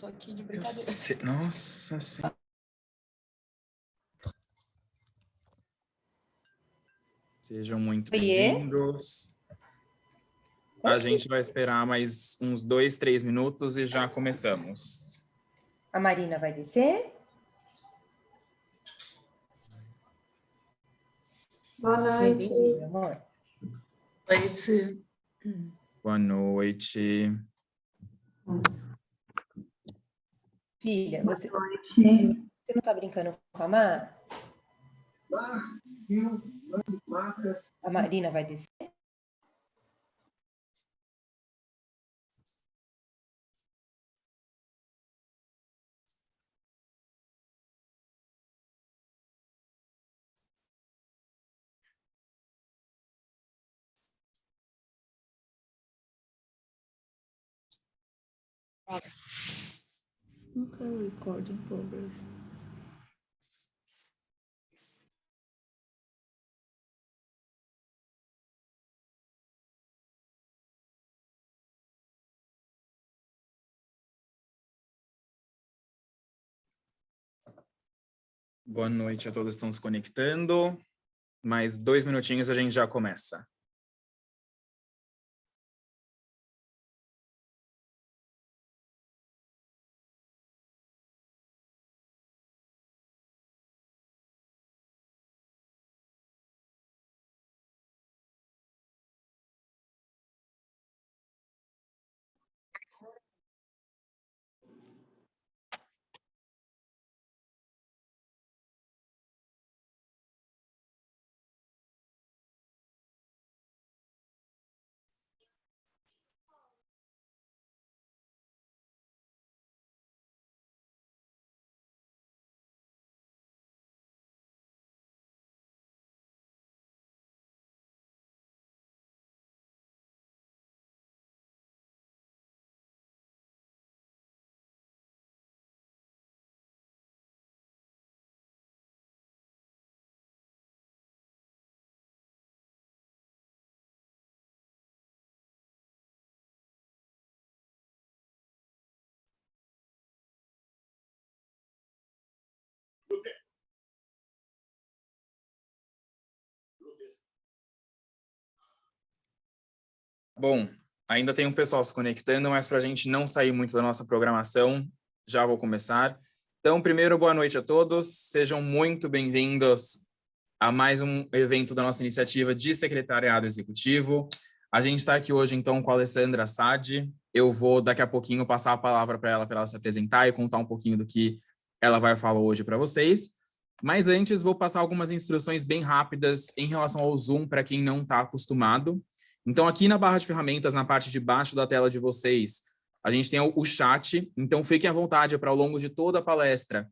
Tô aqui de brincadeira. Nossa Senhora. Sejam muito bem-vindos. A gente vai esperar mais uns 2, 3 minutos e já começamos. A Marina vai descer. Boa noite. Meu amor. Boa noite. Boa noite. Filha, você não tá brincando com a Mar? A Marina vai descer? Okay, recording progress. Boa noite a todos que estão se conectando. Mais 2 minutinhos a gente já começa. Bom, ainda tem um pessoal se conectando, mas para a gente não sair muito da nossa programação, já vou começar. Então, primeiro, boa noite a todos. Sejam muito bem-vindos a mais um evento da nossa iniciativa de secretariado executivo. A gente está aqui hoje, então, com a Alessandra Sadi. Eu vou, daqui a pouquinho, passar a palavra para ela se apresentar e contar um pouquinho do que ela vai falar hoje para vocês. Mas antes, vou passar algumas instruções bem rápidas em relação ao Zoom, para quem não está acostumado. Então, aqui na barra de ferramentas, na parte de baixo da tela de vocês, a gente tem o chat. Então, fiquem à vontade para, ao longo de toda a palestra,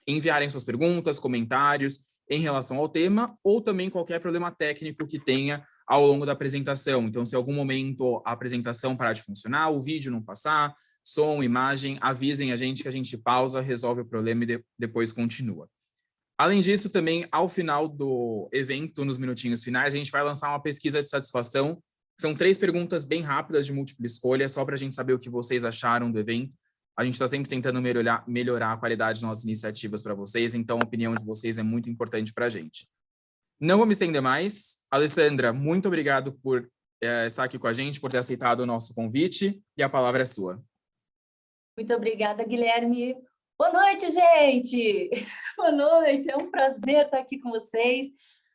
enviarem suas perguntas, comentários em relação ao tema, ou também qualquer problema técnico que tenha ao longo da apresentação. Então, se em algum momento a apresentação parar de funcionar, o vídeo não passar, som, imagem, avisem a gente que a gente pausa, resolve o problema e depois continua. Além disso, também, ao final do evento, nos minutinhos finais, a gente vai lançar uma pesquisa de satisfação. São 3 perguntas bem rápidas de múltipla escolha, só para a gente saber o que vocês acharam do evento. A gente está sempre tentando melhorar a qualidade das nossas iniciativas para vocês, então a opinião de vocês é muito importante para a gente. Não vou me estender mais. Alessandra, muito obrigado por estar aqui com a gente, por ter aceitado o nosso convite, e a palavra é sua. Muito obrigada, Guilherme. Boa noite, gente! Boa noite, é um prazer estar aqui com vocês.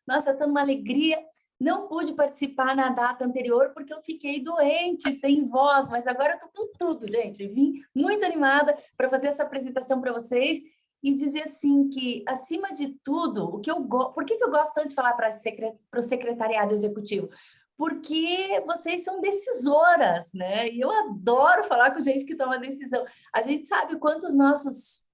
Nossa, estou numa alegria. Não pude participar na data anterior porque eu fiquei doente, sem voz, mas agora estou com tudo, gente. Vim muito animada para fazer essa apresentação para vocês e dizer assim que, acima de tudo, por que eu gosto tanto de falar para o secretariado executivo? Porque vocês são decisoras, né? E eu adoro falar com gente que toma decisão. A gente sabe quantos nossos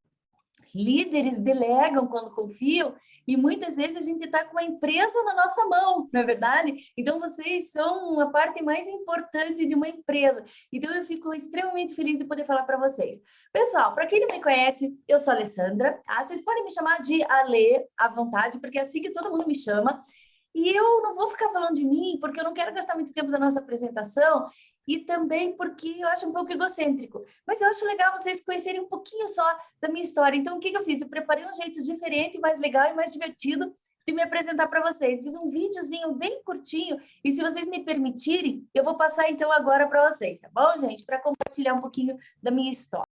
líderes delegam quando confiam, e muitas vezes a gente está com uma empresa na nossa mão, não é verdade? Então, vocês são a parte mais importante de uma empresa. Então, eu fico extremamente feliz de poder falar para vocês. Pessoal, para quem não me conhece, eu sou a Alessandra, tá? Vocês podem me chamar de Ale à vontade, porque é assim que todo mundo me chama. E eu não vou ficar falando de mim, porque eu não quero gastar muito tempo da nossa apresentação, e também porque eu acho um pouco egocêntrico. Mas eu acho legal vocês conhecerem um pouquinho só da minha história. Então, o que eu fiz? Eu preparei um jeito diferente, mais legal e mais divertido de me apresentar para vocês. Fiz um videozinho bem curtinho, e se vocês me permitirem, eu vou passar então agora para vocês, tá bom, gente? Para compartilhar um pouquinho da minha história.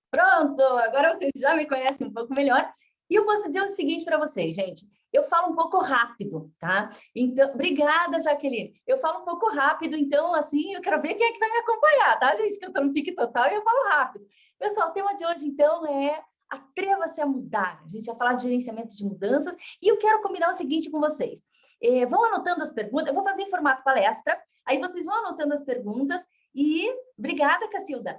Pronto, agora vocês já me conhecem um pouco melhor. E eu posso dizer o seguinte para vocês, gente. Eu falo um pouco rápido, tá? Então, obrigada, Jaqueline. Eu falo um pouco rápido, então, assim, eu quero ver quem é que vai me acompanhar, tá, gente? Que eu tô no pique total e eu falo rápido. Pessoal, o tema de hoje, então, é atreva-se a mudar. A gente vai falar de gerenciamento de mudanças e eu quero combinar o seguinte com vocês. Vão anotando as perguntas, eu vou fazer em formato palestra, aí vocês vão anotando as perguntas e... Obrigada, Cacilda.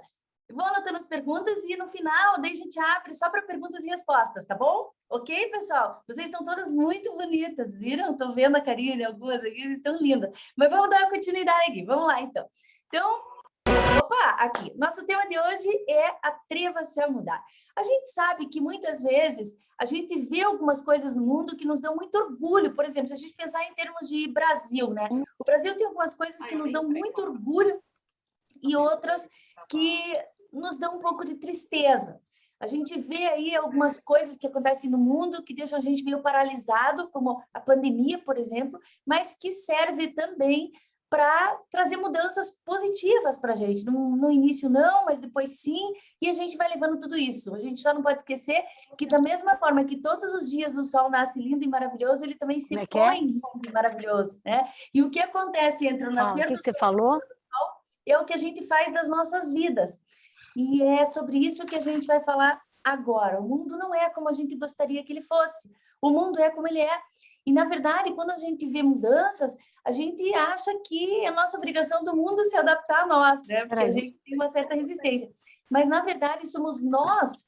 Vou anotando as perguntas e no final daí a gente abre só para perguntas e respostas, tá bom? Ok, pessoal? Vocês estão todas muito bonitas, viram? Estou vendo a Karine, algumas aqui, estão lindas. Mas vamos dar continuidade aqui, vamos lá então. Então, opa, aqui. Nosso tema de hoje é Atreva-se a Mudar. A gente sabe que muitas vezes a gente vê algumas coisas no mundo que nos dão muito orgulho. Por exemplo, se a gente pensar em termos de Brasil, né? O Brasil tem algumas coisas que nos dão muito orgulho e outras que nos dão um pouco de tristeza. A gente vê aí algumas coisas que acontecem no mundo que deixam a gente meio paralisado, como a pandemia, por exemplo, mas que serve também para trazer mudanças positivas para a gente. No início não, mas depois sim, e a gente vai levando tudo isso. A gente só não pode esquecer que da mesma forma que todos os dias o sol nasce lindo e maravilhoso, ele também se põe lindo e maravilhoso, né? E o que acontece entre o nascer do sol você falou? é o que a gente faz das nossas vidas. E é sobre isso que a gente vai falar agora. O mundo não é como a gente gostaria que ele fosse. O mundo é como ele é. E, na verdade, quando a gente vê mudanças, a gente acha que é nossa obrigação do mundo se adaptar a nós, né? Porque a gente tem uma certa resistência. Mas, na verdade, somos nós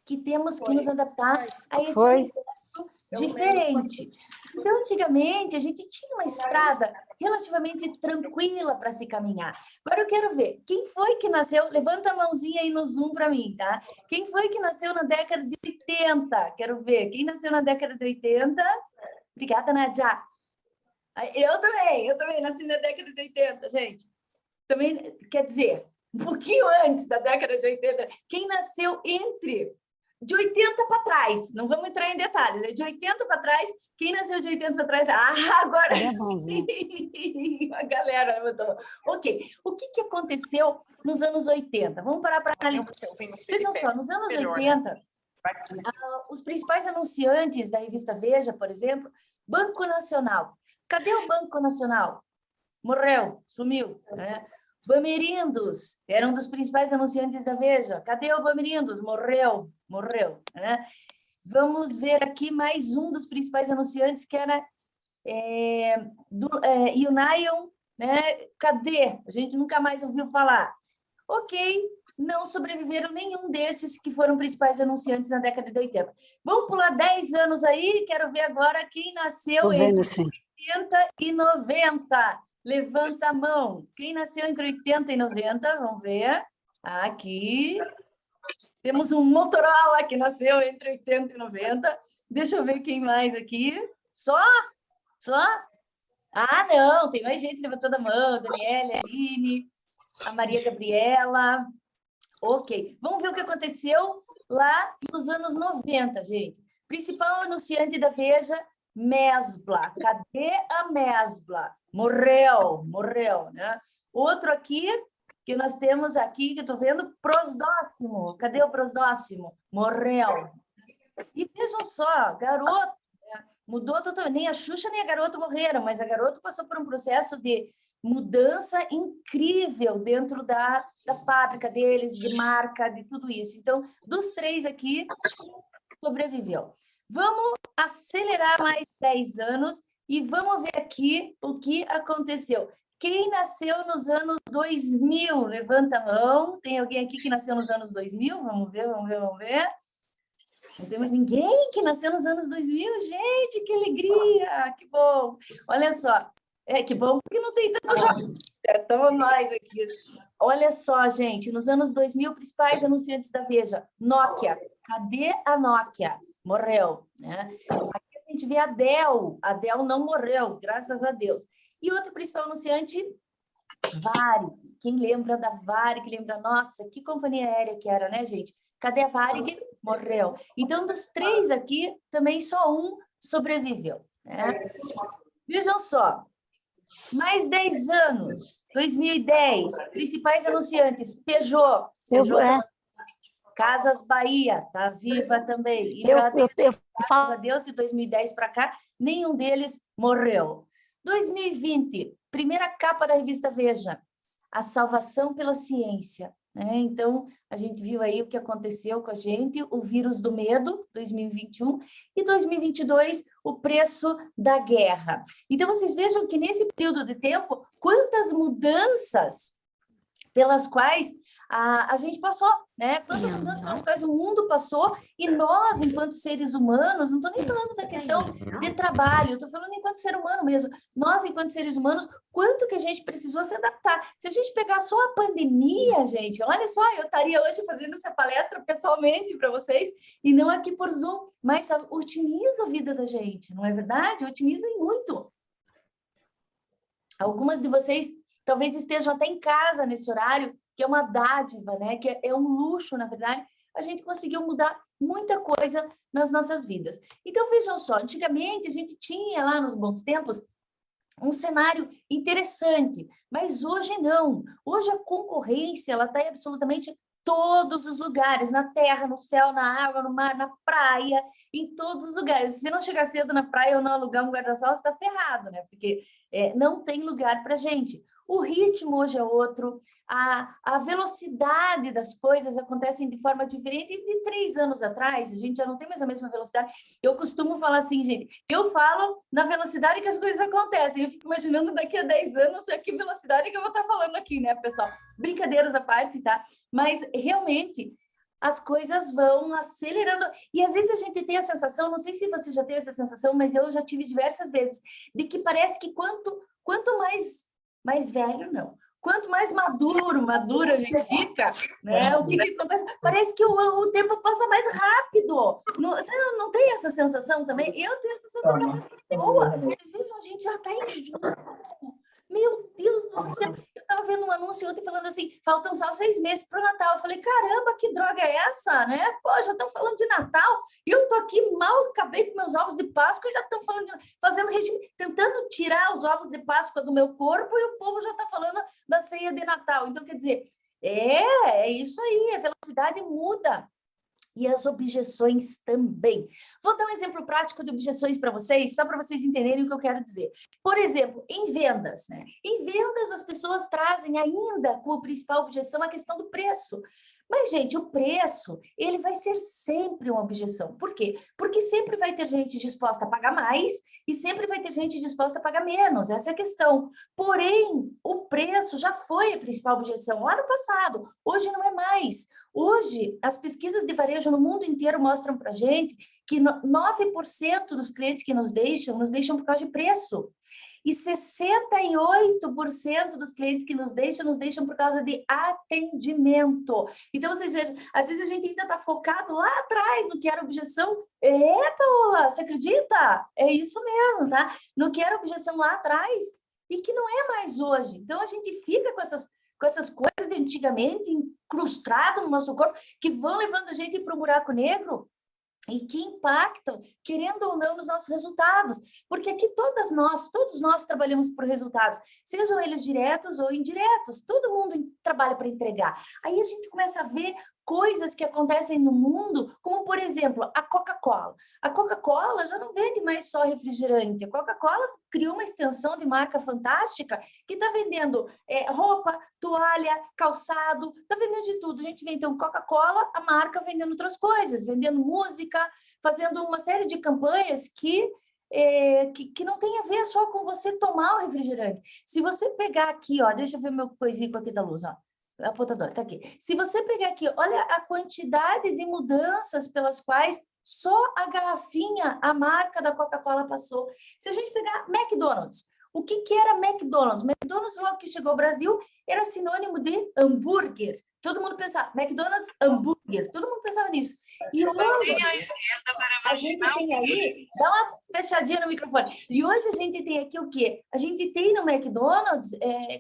que temos que nos adaptar a esse universo diferente. Então, antigamente, a gente tinha uma estrada relativamente tranquila para se caminhar. Agora eu quero ver, quem foi que nasceu? Levanta a mãozinha aí no Zoom para mim, tá? Quem foi que nasceu na década de 80? Quero ver. Quem nasceu na década de 80? Obrigada, Nadia. Eu também nasci na década de 80, gente. Também, quer dizer, um pouquinho antes da década de 80. Quem nasceu de 80 para trás, não vamos entrar em detalhes, é de 80 para trás, quem nasceu de 80 para trás? Ah, agora sim! A galera levantou. Ok, o que aconteceu nos anos 80? Vamos parar para analisar. Vejam só, nos anos 80, os principais anunciantes da revista Veja, por exemplo, Banco Nacional. Cadê o Banco Nacional? Morreu, sumiu, né? Bamerindos, era um dos principais anunciantes da Veja. Cadê o Bamerindos? Morreu, né? Vamos ver aqui mais um dos principais anunciantes, que era Union, né? Cadê? A gente nunca mais ouviu falar. Ok, não sobreviveram nenhum desses que foram principais anunciantes na década de 80. Vamos pular 10 anos aí, quero ver agora quem nasceu entre 80 e 90. Levanta a mão. Quem nasceu entre 80 e 90? Vamos ver. Aqui. Temos um Motorola que nasceu entre 80 e 90. Deixa eu ver quem mais aqui. Só? Ah, não. Tem mais gente levantando a mão. Daniela, Aline, a Maria Gabriela. Ok. Vamos ver o que aconteceu lá nos anos 90, gente. Principal anunciante da Veja, Mesbla. Cadê a Mesbla? Morreu, né? Outro aqui, que nós temos aqui, que eu estou vendo, Prosdóximo. Cadê o Prosdóximo? Morreu. E vejam só, Garoto, né? Mudou totalmente. Nem a Xuxa nem a Garoto morreram, mas a Garoto passou por um processo de mudança incrível dentro da fábrica deles, de marca, de tudo isso. Então, dos três aqui, sobreviveu. Vamos acelerar mais 10 anos e vamos ver aqui o que aconteceu. Quem nasceu nos anos 2000? Levanta a mão. Tem alguém aqui que nasceu nos anos 2000? Vamos ver. Não temos ninguém que nasceu nos anos 2000? Gente, que alegria! Que bom! Olha só. Que bom porque não tem tanto jovem. Estamos nós aqui. Olha só, gente. Nos anos 2000, principais anunciantes da Veja. Nokia. Cadê a Nokia? Morreu, né? Aqui a gente vê a Dell. A Dell não morreu, graças a Deus. E outro principal anunciante, Varig. Quem lembra da Varig? Lembra, nossa, que companhia aérea que era, né, gente? Cadê a Varig? Morreu. Então, dos três aqui, também só um sobreviveu, né? Vejam só. Mais 10 anos, 2010, principais anunciantes, Peugeot Casas Bahia, tá viva também. E graças a Deus, de 2010 para cá, nenhum deles morreu. 2020, primeira capa da revista Veja, a salvação pela ciência, né? Então, a gente viu aí o que aconteceu com a gente, o vírus do medo, 2021, e 2022, o preço da guerra. Então, vocês vejam que nesse período de tempo, quantas mudanças pelas quais a gente passou, né? Quantas mudanças pelas quais o mundo passou e nós, enquanto seres humanos, não estou nem falando da questão de trabalho, estou falando enquanto ser humano mesmo. Nós, enquanto seres humanos, quanto que a gente precisou se adaptar. Se a gente pegar só a pandemia, gente, olha só, eu estaria hoje fazendo essa palestra pessoalmente para vocês e não aqui por Zoom, mas otimiza a vida da gente, não é verdade? Otimiza muito. Algumas de vocês talvez estejam até em casa nesse horário, que é uma dádiva, né? Que é um luxo, na verdade. A gente conseguiu mudar muita coisa nas nossas vidas. Então, vejam só, antigamente a gente tinha lá nos bons tempos um cenário interessante, mas hoje não. Hoje a concorrência, ela está em absolutamente todos os lugares, na terra, no céu, na água, no mar, na praia, em todos os lugares. Se não chegar cedo na praia ou não alugar um guarda-sol, você está ferrado, né? Porque não tem lugar para gente. O ritmo hoje é outro, a velocidade das coisas acontecem de forma diferente. E de 3 anos atrás, a gente já não tem mais a mesma velocidade. Eu costumo falar assim, gente, eu falo na velocidade que as coisas acontecem. Eu fico imaginando daqui a 10 anos a que velocidade que eu vou estar falando aqui, né, pessoal? Brincadeiras à parte, tá? Mas, realmente, as coisas vão acelerando. E, às vezes, a gente tem a sensação, não sei se você já teve essa sensação, mas eu já tive diversas vezes, de que quanto mais velho, não. Quanto mais madura a gente fica, né? O que acontece? Parece que o tempo passa mais rápido. Você não tem essa sensação também? Eu tenho essa sensação muito boa. Às vezes a gente já está em junho. Meu Deus do céu. Eu estava vendo um anúncio ontem falando assim, faltam só 6 meses para o Natal. Eu falei, caramba, que droga é essa, né? Pô, já estão falando de Natal. E eu tô aqui mal, acabei com meus ovos de Páscoa e já estão fazendo regime, tentando tirar os ovos de Páscoa do meu corpo e o povo já está falando da ceia de Natal. Então, quer dizer, é isso aí, a velocidade muda. E as objeções também. Vou dar um exemplo prático de objeções para vocês, só para vocês entenderem o que eu quero dizer. Por exemplo, em vendas, né? Em vendas, as pessoas trazem ainda como principal objeção a questão do preço. Mas, gente, o preço, ele vai ser sempre uma objeção. Por quê? Porque sempre vai ter gente disposta a pagar mais e sempre vai ter gente disposta a pagar menos. Essa é a questão. Porém, o preço já foi a principal objeção lá no passado. Hoje não é mais. Hoje, as pesquisas de varejo no mundo inteiro mostram para a gente que 9% dos clientes que nos deixam por causa de preço. E 68% dos clientes que nos deixam por causa de atendimento. Então, vocês vejam, às vezes a gente ainda está focado lá atrás no que era objeção. Paola, você acredita? É isso mesmo, tá? No que era objeção lá atrás e que não é mais hoje. Então, a gente fica com essas coisas de antigamente incrustadas no nosso corpo que vão levando a gente para o buraco negro e que impactam, querendo ou não, nos nossos resultados. Porque aqui todos nós trabalhamos por resultados, sejam eles diretos ou indiretos. Todo mundo trabalha para entregar. Aí a gente começa a ver coisas que acontecem no mundo, como, por exemplo, a Coca-Cola. A Coca-Cola já não vende mais só refrigerante. A Coca-Cola criou uma extensão de marca fantástica que está vendendo roupa, toalha, calçado, está vendendo de tudo. A gente vê, então, Coca-Cola, a marca vendendo outras coisas, vendendo música, fazendo uma série de campanhas que não tem a ver só com você tomar o refrigerante. Se você pegar aqui, ó, deixa eu ver meu coisinho aqui da luz, ó. A apontadora está aqui. Se você pegar aqui, olha a quantidade de mudanças pelas quais só a garrafinha, a marca da Coca-Cola passou. Se a gente pegar McDonald's, o que era McDonald's? McDonald's, logo que chegou ao Brasil, era sinônimo de hambúrguer. Todo mundo pensava, McDonald's, hambúrguer. Todo mundo pensava nisso. E hoje, a gente tem aí... Dá uma fechadinha no microfone. E hoje a gente tem aqui o quê? A gente tem no McDonald's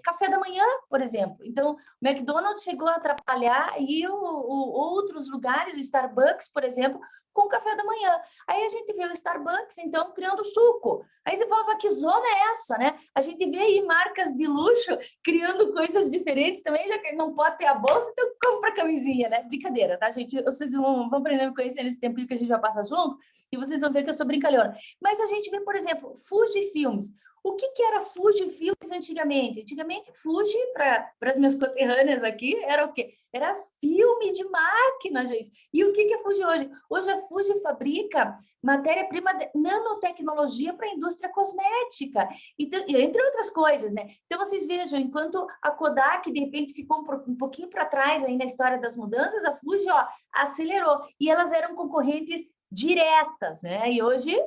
café da manhã, por exemplo. Então, o McDonald's chegou a atrapalhar e outros lugares, o Starbucks, por exemplo, com café da manhã. Aí a gente vê o Starbucks, então, criando suco. Aí você falava, que zona é essa, né? A gente vê aí marcas de luxo criando coisas diferentes também, já que não pode ter a bolsa, então compra a camisinha, né? Brincadeira, tá, gente? Vocês vão aprender a me conhecer nesse tempinho que a gente vai passar junto e vocês vão ver que eu sou brincalhona. Mas a gente vê, por exemplo, Fuji Filmes. O que era Fuji Filmes antigamente? Antigamente, Fuji, para as minhas conterrâneas aqui, era o quê? Era filme de máquina, gente. E o que é Fuji hoje? Hoje a Fuji fabrica matéria-prima de nanotecnologia para a indústria cosmética, então, entre outras coisas, né? Então, vocês vejam, enquanto a Kodak, de repente, ficou um pouquinho para trás aí na história das mudanças, a Fuji, ó, acelerou. E elas eram concorrentes diretas, né? E hoje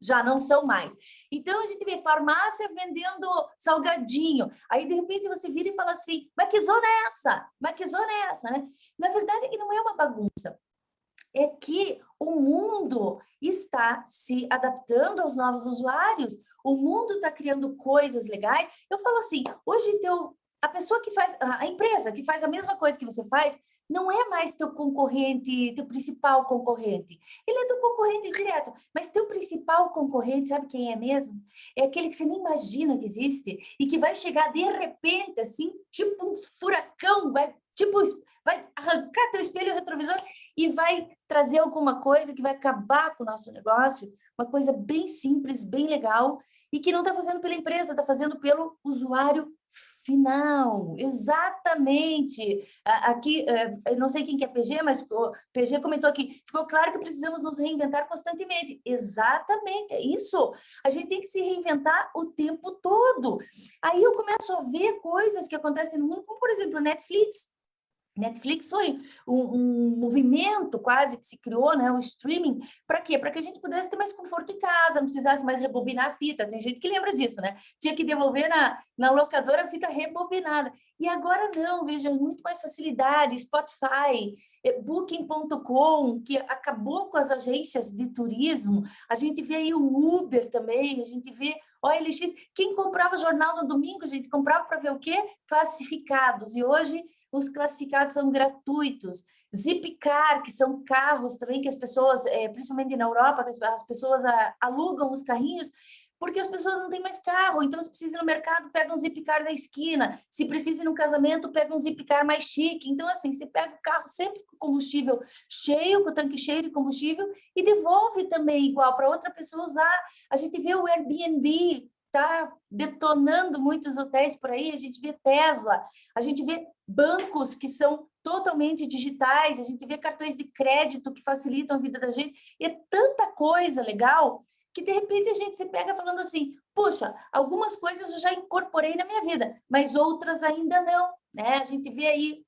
já não são mais. Então, a gente vê farmácia vendendo salgadinho. Aí, de repente, você vira e fala assim, mas que zona é essa? Mas que zona é essa, né? Na verdade, é que não é uma bagunça. É que o mundo está se adaptando aos novos usuários. O mundo está criando coisas legais. Eu falo assim, hoje a pessoa que faz, a empresa que faz a mesma coisa que você faz, não é mais teu concorrente, teu principal concorrente. Ele é teu concorrente direto, mas teu principal concorrente, sabe quem é mesmo? É aquele que você nem imagina que existe e que vai chegar de repente, assim, tipo um furacão, vai arrancar teu espelho retrovisor e vai trazer alguma coisa que vai acabar com o nosso negócio, uma coisa bem simples, bem legal, e que não está fazendo pela empresa, está fazendo pelo usuário final, exatamente. Aqui, eu não sei quem que é PG, mas o PG comentou aqui, ficou claro que precisamos nos reinventar constantemente. Exatamente, é isso. A gente tem que se reinventar o tempo todo. Aí eu começo a ver coisas que acontecem no mundo, como, por exemplo, a Netflix. Netflix foi um movimento quase que se criou, né, o streaming, para quê? Para que a gente pudesse ter mais conforto em casa, não precisasse mais rebobinar a fita. Tem gente que lembra disso, né? Tinha que devolver na locadora a fita rebobinada. E agora não, veja, muito mais facilidade, Spotify, Booking.com, que acabou com as agências de turismo. A gente vê aí o Uber também, a gente vê OLX. Quem comprava jornal no domingo, gente, comprava para ver o quê? Classificados. E hoje os classificados são gratuitos. Zipcar, que são carros também que as pessoas, principalmente na Europa, as pessoas alugam os carrinhos porque as pessoas não têm mais carro. Então, se precisa ir no mercado, pega um Zipcar da esquina. Se precisa ir no casamento, pega um Zipcar mais chique. Então, assim, você pega o carro sempre com combustível cheio, com o tanque cheio de combustível e devolve também igual para outra pessoa usar. A gente vê o Airbnb, tá detonando muitos hotéis por aí, a gente vê Tesla, a gente vê bancos que são totalmente digitais, a gente vê cartões de crédito que facilitam a vida da gente, e é tanta coisa legal que, de repente, a gente se pega falando assim, puxa, algumas coisas eu já incorporei na minha vida, mas outras ainda não, né? A gente vê aí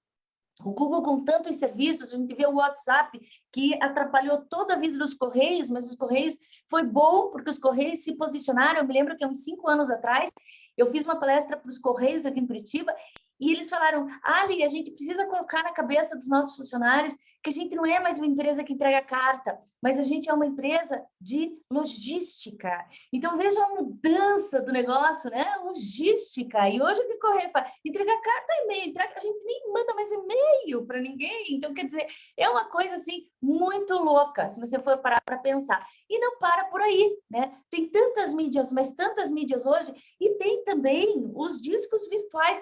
o Google com tantos serviços, a gente vê o WhatsApp, que atrapalhou toda a vida dos Correios, mas os Correios foi bom, porque os Correios se posicionaram. Eu me lembro que há uns 5 anos atrás, eu fiz uma palestra para os Correios aqui em Curitiba, e eles falaram, Ali, a gente precisa colocar na cabeça dos nossos funcionários que a gente não é mais uma empresa que entrega carta, mas a gente é uma empresa de logística. Então, veja a mudança do negócio, né? Logística. E hoje o que o Correio faz? Entregar carta e e-mail. A gente nem manda mais e-mail para ninguém. Então, quer dizer, é uma coisa, assim, muito louca, se você for parar para pensar. E não para por aí, né? Tem tantas mídias, mas tantas mídias hoje, e tem também os discos virtuais.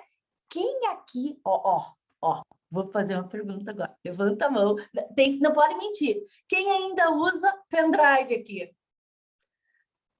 Quem aqui, vou fazer uma pergunta agora, levanta a mão, não pode mentir, quem ainda usa pendrive aqui?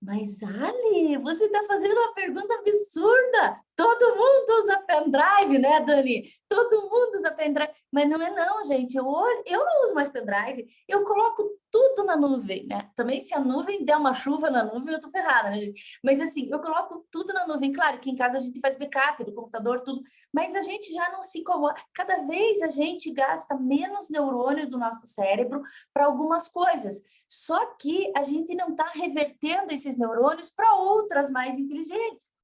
Mas, Ali, você está fazendo uma pergunta absurda. Todo mundo usa pendrive, né, Dani? Todo mundo usa pendrive. Mas não é não, gente. Hoje eu não uso mais pendrive. Eu coloco tudo na nuvem, né? Também se a nuvem der uma chuva na nuvem, eu tô ferrada, né, gente? Mas assim, eu coloco tudo na nuvem. Claro que em casa a gente faz backup do computador, tudo. Mas a gente já não se incomoda. Cada vez a gente gasta menos neurônio do nosso cérebro para algumas coisas. Só que a gente não está revertendo esses neurônios para outras mais inteligentes.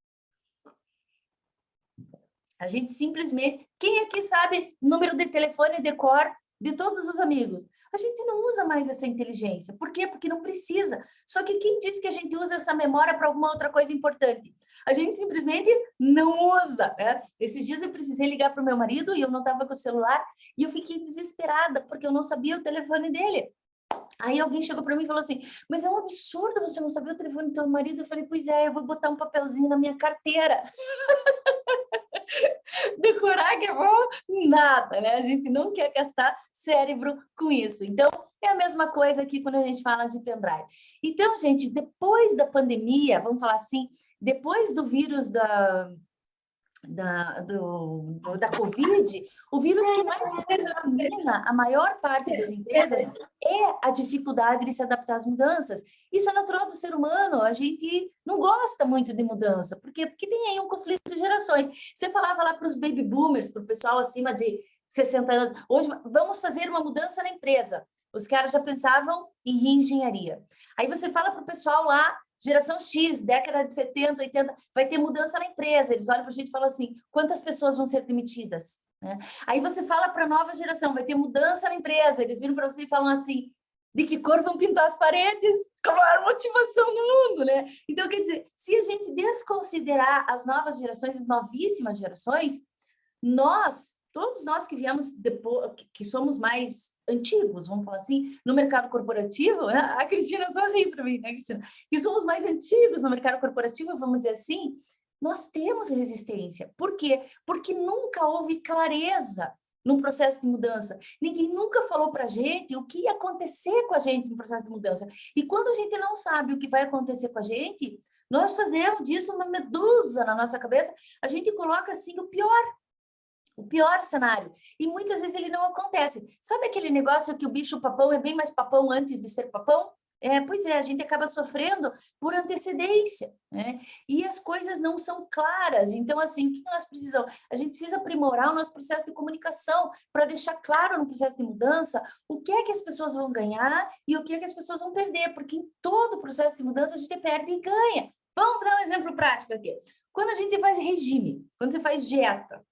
A gente simplesmente... Quem aqui sabe o número de telefone de cor de todos os amigos? A gente não usa mais essa inteligência. Por quê? Porque não precisa. Só que quem disse que a gente usa essa memória para alguma outra coisa importante? A gente simplesmente não usa, né? Esses dias eu precisei ligar para o meu marido e eu não estava com o celular e eu fiquei desesperada porque eu não sabia o telefone dele. Aí alguém chegou para mim e falou assim, mas é um absurdo você não saber o telefone do teu marido. Eu falei, pois é, eu vou botar um papelzinho na minha carteira. Decorar que é bom? Nada, né? A gente não quer gastar cérebro com isso. Então, é a mesma coisa aqui quando a gente fala de pendrive. Então, gente, depois da pandemia, vamos falar assim, depois do vírus da Covid, o vírus que mais contamina a maior parte das empresas é a dificuldade de se adaptar às mudanças. Isso é natural do ser humano, a gente não gosta muito de mudança, porque tem aí um conflito de gerações. Você falava lá para os baby boomers, para o pessoal acima de 60 anos, hoje vamos fazer uma mudança na empresa. Os caras já pensavam em reengenharia. Aí você fala para o pessoal lá, geração X, década de 70, 80, vai ter mudança na empresa. Eles olham para a gente e falam assim, quantas pessoas vão ser demitidas? Né? Aí você fala para a nova geração, vai ter mudança na empresa. Eles viram para você e falam assim, de que cor vão pintar as paredes? Qual a maior motivação do mundo, né? Então, quer dizer, se a gente desconsiderar as novas gerações, as novíssimas gerações, todos nós que viemos depois, que somos mais antigos, vamos falar assim, no mercado corporativo, né? A Cristina só ri para mim, né, Cristina? Que somos mais antigos no mercado corporativo, vamos dizer assim, nós temos resistência. Por quê? Porque nunca houve clareza no processo de mudança. Ninguém nunca falou para a gente o que ia acontecer com a gente no processo de mudança. E quando a gente não sabe o que vai acontecer com a gente, nós fazemos disso uma medusa na nossa cabeça, a gente coloca assim o pior cenário. E muitas vezes ele não acontece. Sabe aquele negócio que o bicho-papão é bem mais papão antes de ser papão? Pois é, a gente acaba sofrendo por antecedência, né? E as coisas não são claras. Então, assim, o que nós precisamos? A gente precisa aprimorar o nosso processo de comunicação para deixar claro no processo de mudança o que é que as pessoas vão ganhar e o que é que as pessoas vão perder, porque em todo o processo de mudança a gente perde e ganha. Vamos dar um exemplo prático aqui. Quando a gente faz regime, quando você faz dieta,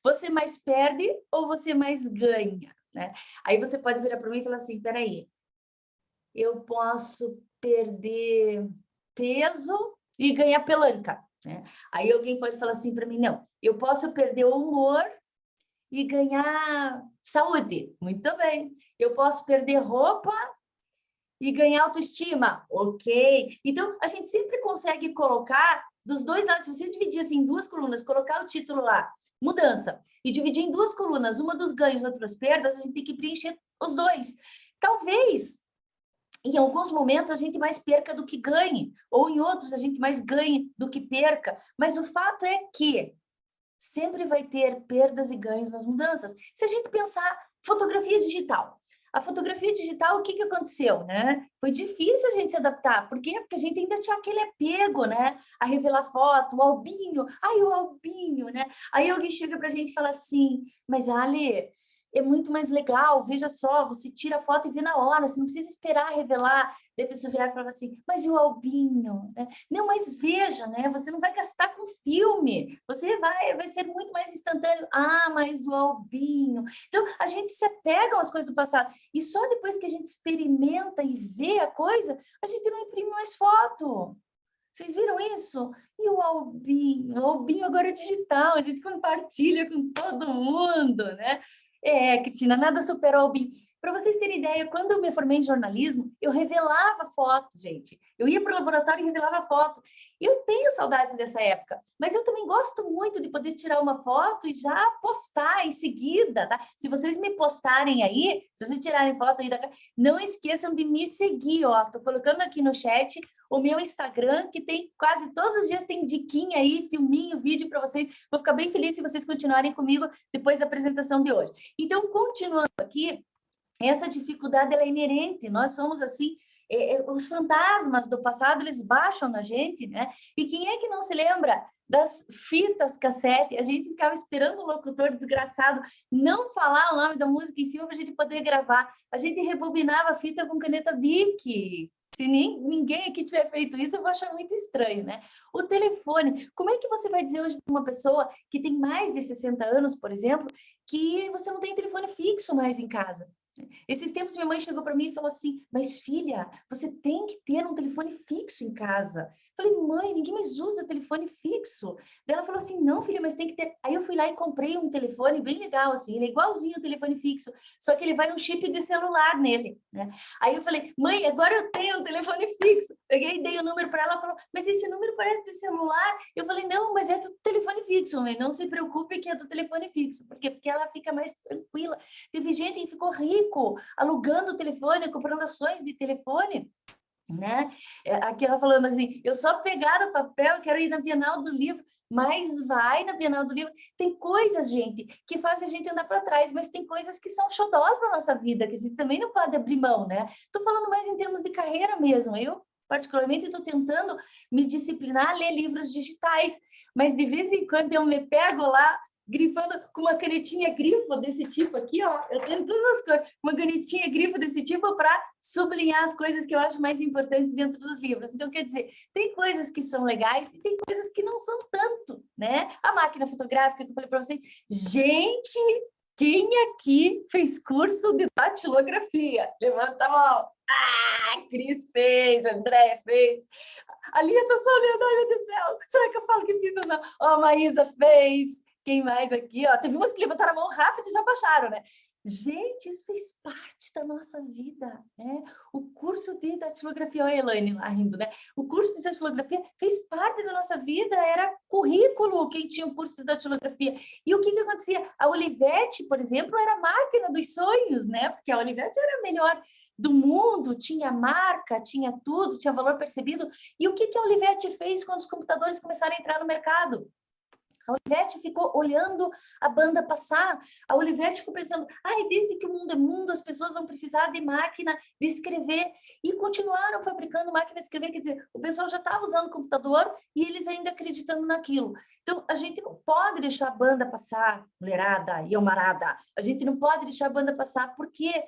você mais perde ou você mais ganha, né? Aí você pode virar para mim e falar assim, peraí, eu posso perder peso e ganhar pelanca, né? Aí alguém pode falar assim para mim, não, eu posso perder o humor e ganhar saúde. Muito bem. Eu posso perder roupa e ganhar autoestima. Ok. Então, a gente sempre consegue colocar dos dois lados. Se você dividir assim, em duas colunas, colocar o título lá, mudança, e dividir em duas colunas, uma dos ganhos, outra das perdas, a gente tem que preencher os dois. Talvez, em alguns momentos, a gente mais perca do que ganhe, ou em outros, a gente mais ganhe do que perca. Mas o fato é que sempre vai ter perdas e ganhos nas mudanças. Se a gente pensar fotografia digital, a fotografia digital, o que aconteceu, né? Foi difícil a gente se adaptar. Por quê? Porque a gente ainda tinha aquele apego, né? A revelar foto, o albinho. Ai, o albinho, né? Aí alguém chega pra gente e fala assim, mas Ale, é muito mais legal, veja só, você tira a foto e vê na hora, você não precisa esperar revelar. Daí a pessoa virar e falar assim, mas e o albinho? Não, mas veja, né? Você não vai gastar com filme, você vai ser muito mais instantâneo. Ah, mas o albinho. Então, a gente se apega às coisas do passado. E só depois que a gente experimenta e vê a coisa, a gente não imprime mais foto. Vocês viram isso? E o albinho? O albinho agora é digital, a gente compartilha com todo mundo, né? Cristina, nada supera o albinho. Para vocês terem ideia, quando eu me formei em jornalismo, eu revelava foto, gente. Eu ia para o laboratório e revelava foto. Eu tenho saudades dessa época, mas eu também gosto muito de poder tirar uma foto e já postar em seguida, tá? Se vocês me postarem aí, se vocês tirarem foto aí, não esqueçam de me seguir, ó. Tô colocando aqui no chat o meu Instagram, que tem quase todos os dias tem diquinha aí, filminho, vídeo para vocês. Vou ficar bem feliz se vocês continuarem comigo depois da apresentação de hoje. Então, continuando aqui, essa dificuldade ela é inerente, nós somos assim, os fantasmas do passado, eles baixam na gente, né? E quem é que não se lembra das fitas cassete? A gente ficava esperando o locutor desgraçado não falar o nome da música em cima para a gente poder gravar. A gente rebobinava a fita com caneta Bic. Se ninguém aqui tiver feito isso, eu vou achar muito estranho, né? O telefone, como é que você vai dizer hoje para uma pessoa que tem mais de 60 anos, por exemplo, que você não tem telefone fixo mais em casa? Esses tempos minha mãe chegou para mim e falou assim, mas filha, você tem que ter um telefone fixo em casa. Eu falei, mãe, ninguém mais usa telefone fixo. Daí ela falou assim, não, filha, mas tem que ter. Aí eu fui lá e comprei um telefone bem legal, assim, ele é igualzinho ao telefone fixo, só que ele vai um chip de celular nele, né? Aí eu falei, mãe, agora eu tenho um telefone fixo. Peguei e dei o número para ela, ela falou, mas esse número parece de celular. Eu falei, não, mas é do telefone fixo, mãe, não se preocupe que é do telefone fixo. Por quê? Porque ela fica mais tranquila. Teve gente que ficou rico alugando o telefone, comprando ações de telefone. né? Aqui ela falando assim, eu só pegar o papel, quero ir na Bienal do Livro, mas vai na Bienal do Livro. Tem coisas, gente, que fazem a gente andar para trás, mas tem coisas que são xodós na nossa vida, que a gente também não pode abrir mão, né? Estou falando mais em termos de carreira mesmo. Eu, particularmente, estou tentando me disciplinar a ler livros digitais, mas de vez em quando eu me pego lá grifando com uma canetinha grifo desse tipo aqui, ó. Eu tenho todas as coisas, uma canetinha grifo desse tipo para sublinhar as coisas que eu acho mais importantes dentro dos livros. Então, quer dizer, tem coisas que são legais e tem coisas que não são tanto, né? A máquina fotográfica que eu falei para vocês. Gente, quem aqui fez curso de datilografia? Levanta a mão. Ah, Cris fez, André fez. A Lia tá só olhando, ai meu Deus do céu, será que eu falo que fiz ou não? Ó, a Maísa fez. Quem mais aqui? Ó, teve umas que levantaram a mão rápido e já baixaram, né? Gente, isso fez parte da nossa vida, né? O curso de datilografia, olha a Elaine lá rindo, né? O curso de datilografia fez parte da nossa vida, era currículo quem tinha o curso de datilografia. E o que que acontecia? A Olivetti, por exemplo, era a máquina dos sonhos, né? Porque a Olivetti era a melhor do mundo, tinha marca, tinha tudo, tinha valor percebido. E o que que a Olivetti fez quando os computadores começaram a entrar no mercado? A Olivetti ficou olhando a banda passar. A Olivetti ficou pensando, desde que o mundo é mundo, as pessoas vão precisar de máquina de escrever. E continuaram fabricando máquina de escrever. Quer dizer, o pessoal já estava usando computador e eles ainda acreditando naquilo. Então, a gente não pode deixar a banda passar, mulherada e almarada. A gente não pode deixar a banda passar. Por quê?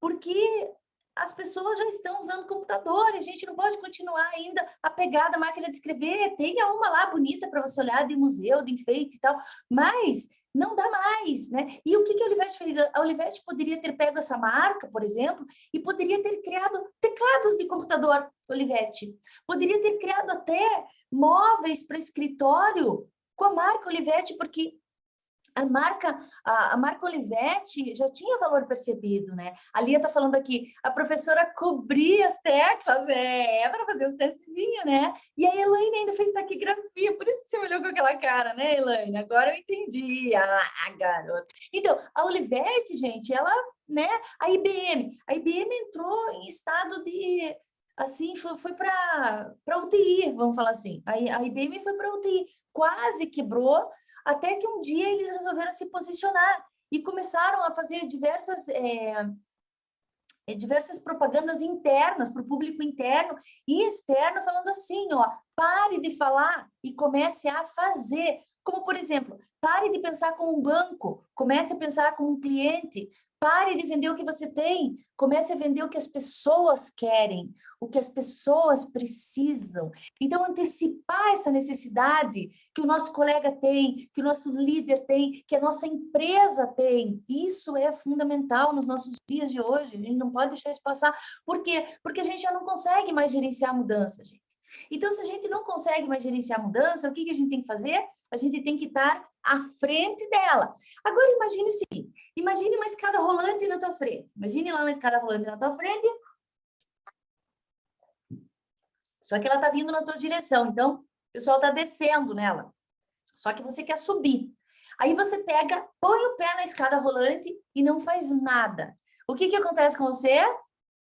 Porque as pessoas já estão usando computador, a gente não pode continuar ainda apegada à máquina de escrever, tenha uma lá bonita para você olhar de museu, de enfeite e tal, mas não dá mais, né? E o que que a Olivetti fez? A Olivetti poderia ter pego essa marca, por exemplo, e poderia ter criado teclados de computador, Olivetti. Poderia ter criado até móveis para escritório com a marca Olivetti, porque a marca Olivetti já tinha valor percebido, né? A Lia está falando aqui, a professora cobria as teclas, para fazer os testezinhos, né? E a Elaine ainda fez taquigrafia, por isso que você olhou com aquela cara, né, Elaine? Agora eu entendi, garota. Então, a Olivetti, gente, ela, né? A IBM entrou em estado de, assim, foi para UTI, vamos falar assim. A IBM foi para UTI, quase quebrou, até que um dia eles resolveram se posicionar e começaram a fazer diversas propagandas internas para o público interno e externo, falando assim, ó, pare de falar e comece a fazer. Como, por exemplo, pare de pensar como um banco, comece a pensar como um cliente, pare de vender o que você tem, comece a vender o que as pessoas querem, o que as pessoas precisam. Então, antecipar essa necessidade que o nosso colega tem, que o nosso líder tem, que a nossa empresa tem, isso é fundamental nos nossos dias de hoje. A gente não pode deixar isso passar. Por quê? Porque a gente já não consegue mais gerenciar a mudança, gente. Então, se a gente não consegue mais gerenciar a mudança, o que a gente tem que fazer? A gente tem que estar à frente dela. Agora, imagine o seguinte, imagine uma escada rolante na tua frente. Imagine lá uma escada rolante na tua frente, só que ela está vindo na tua direção, então o pessoal está descendo nela. Só que você quer subir. Aí você pega, põe o pé na escada rolante e não faz nada. O que acontece com você?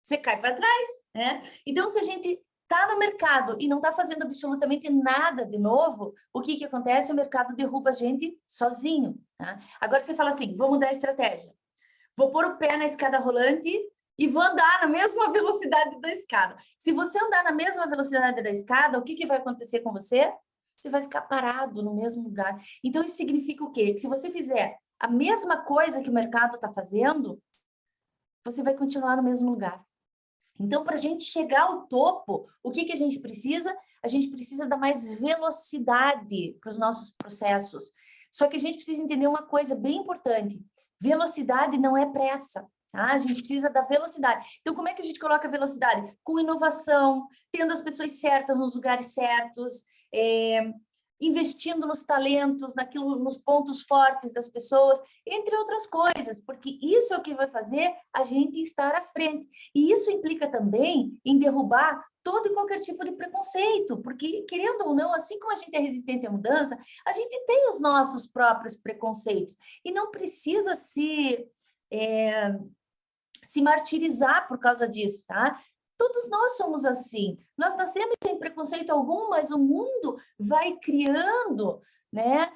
Você cai para trás, né? Então, se a gente está no mercado e não está fazendo absolutamente nada de novo, o que acontece? O mercado derruba a gente sozinho. Tá? Agora você fala assim, vou mudar a estratégia. Vou pôr o pé na escada rolante e vou andar na mesma velocidade da escada. Se você andar na mesma velocidade da escada, o que vai acontecer com você? Você vai ficar parado no mesmo lugar. Então, isso significa o quê? Que se você fizer a mesma coisa que o mercado está fazendo, você vai continuar no mesmo lugar. Então, para a gente chegar ao topo, o que a gente precisa? A gente precisa dar mais velocidade para os nossos processos. Só que a gente precisa entender uma coisa bem importante. Velocidade não é pressa. Tá? A gente precisa da velocidade. Então, como é que a gente coloca velocidade? Com inovação, tendo as pessoas certas nos lugares certos, investindo nos talentos, nos pontos fortes das pessoas, entre outras coisas, porque isso é o que vai fazer a gente estar à frente. E isso implica também em derrubar todo e qualquer tipo de preconceito, porque, querendo ou não, assim como a gente é resistente à mudança, a gente tem os nossos próprios preconceitos, e não precisa se martirizar por causa disso, tá? Todos nós somos assim. Nós nascemos sem preconceito algum, mas o mundo vai criando, né,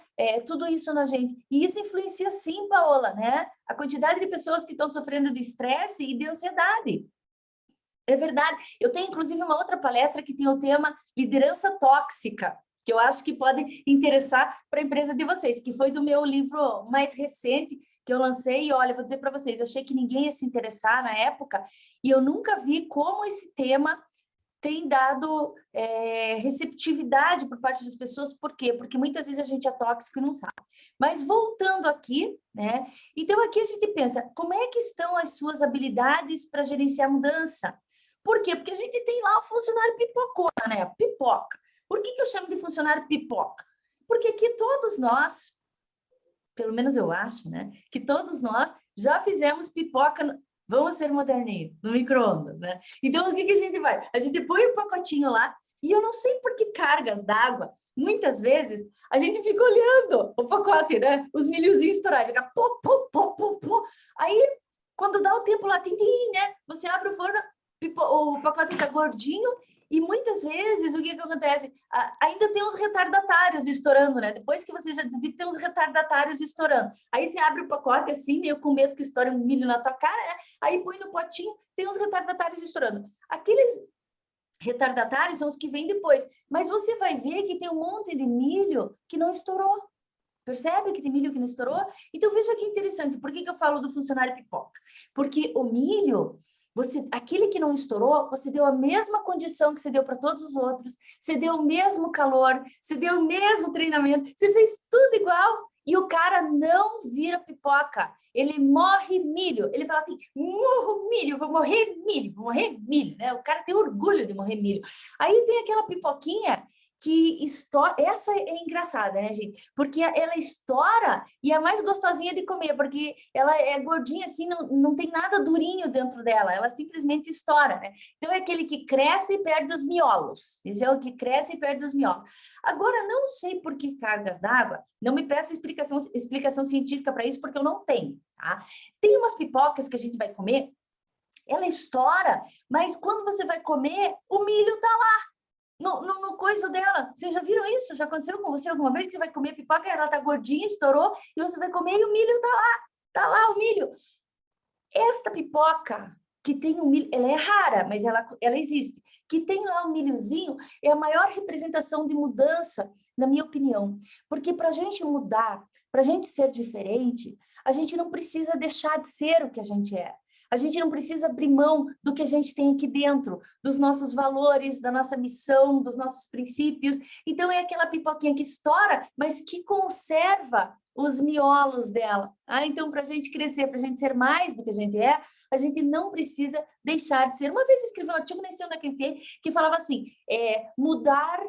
tudo isso na gente. E isso influencia sim, Paola, né? A quantidade de pessoas que estão sofrendo de estresse e de ansiedade. É verdade. Eu tenho, inclusive, uma outra palestra que tem o tema liderança tóxica, que eu acho que pode interessar para a empresa de vocês, que foi do meu livro mais recente, que eu lancei. E olha, vou dizer para vocês, eu achei que ninguém ia se interessar na época, e eu nunca vi como esse tema tem dado receptividade por parte das pessoas. Por quê? Porque muitas vezes a gente é tóxico e não sabe. Mas voltando aqui, né? Então aqui a gente pensa, como é que estão as suas habilidades para gerenciar a mudança? Por quê? Porque a gente tem lá o funcionário pipocona, né? Pipoca. Por que eu chamo de funcionário pipoca? Porque aqui todos nós, pelo menos eu acho, né? Que todos nós já fizemos pipoca, vamos ser moderninhos, no micro-ondas, né? Então, o que a gente vai? A gente põe o pacotinho lá, e eu não sei por que cargas d'água, muitas vezes, a gente fica olhando o pacote, né? Os milhozinhos estourados, fica pô, pô, pô, pô, pô. Aí, quando dá o tempo lá, tim, né? Você abre o forno, o pacote tá gordinho, e muitas vezes, o que acontece? Ainda tem uns retardatários estourando, né? Depois que você já dizia que tem uns retardatários estourando. Aí você abre o pacote assim, meio com medo que estoure um milho na tua cara, né? Aí põe no potinho, tem uns retardatários estourando. Aqueles retardatários são os que vêm depois. Mas você vai ver que tem um monte de milho que não estourou. Percebe que tem milho que não estourou? Então, veja que interessante. Por que eu falo do funcionário pipoca? Porque o milho... aquele que não estourou, você deu a mesma condição que você deu para todos os outros, você deu o mesmo calor, você deu o mesmo treinamento, você fez tudo igual, e o cara não vira pipoca, ele morre milho, ele fala assim, morro milho, vou morrer milho, né? O cara tem orgulho de morrer milho. Aí tem aquela pipoquinha que estoura, essa é engraçada, né, gente? Porque ela estoura e é mais gostosinha de comer, porque ela é gordinha assim, não tem nada durinho dentro dela, ela simplesmente estoura, né? Então é aquele que cresce e perde os miolos, esse é o que cresce e perde os miolos. Agora, não sei por que cargas d'água, não me peça explicação científica para isso, porque eu não tenho, tá? Tem umas pipocas que a gente vai comer, ela estoura, mas quando você vai comer, o milho tá lá. No coiso dela. Vocês já viram isso? Já aconteceu com você alguma vez que você vai comer pipoca, ela tá gordinha, estourou, e você vai comer e o milho tá lá o milho. Esta pipoca que tem o milho, ela é rara, mas ela existe. Que tem lá o milhozinho, é a maior representação de mudança, na minha opinião. Porque para a gente mudar, para a gente ser diferente, a gente não precisa deixar de ser o que a gente é. A gente não precisa abrir mão do que a gente tem aqui dentro, dos nossos valores, da nossa missão, dos nossos princípios. Então, é aquela pipoquinha que estoura, mas que conserva os miolos dela. Então, para a gente crescer, para a gente ser mais do que a gente é, a gente não precisa deixar de ser. Uma vez eu escrevi um artigo, nem sei onde é que eu enfiei, que falava assim, mudar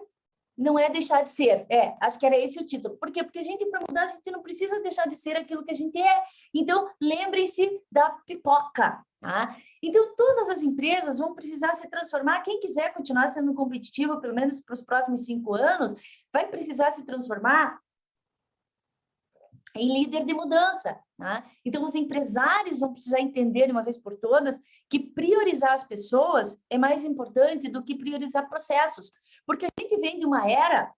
não é deixar de ser. Acho que era esse o título. Por quê? Porque a gente, para mudar, a gente não precisa deixar de ser aquilo que a gente é. Então, lembre-se da pipoca. Tá? Então, todas as empresas vão precisar se transformar. Quem quiser continuar sendo competitivo, pelo menos para os próximos 5 anos, vai precisar se transformar em líder de mudança. Tá? Então, os empresários vão precisar entender, de uma vez por todas, que priorizar as pessoas é mais importante do que priorizar processos. Porque a gente vem de uma era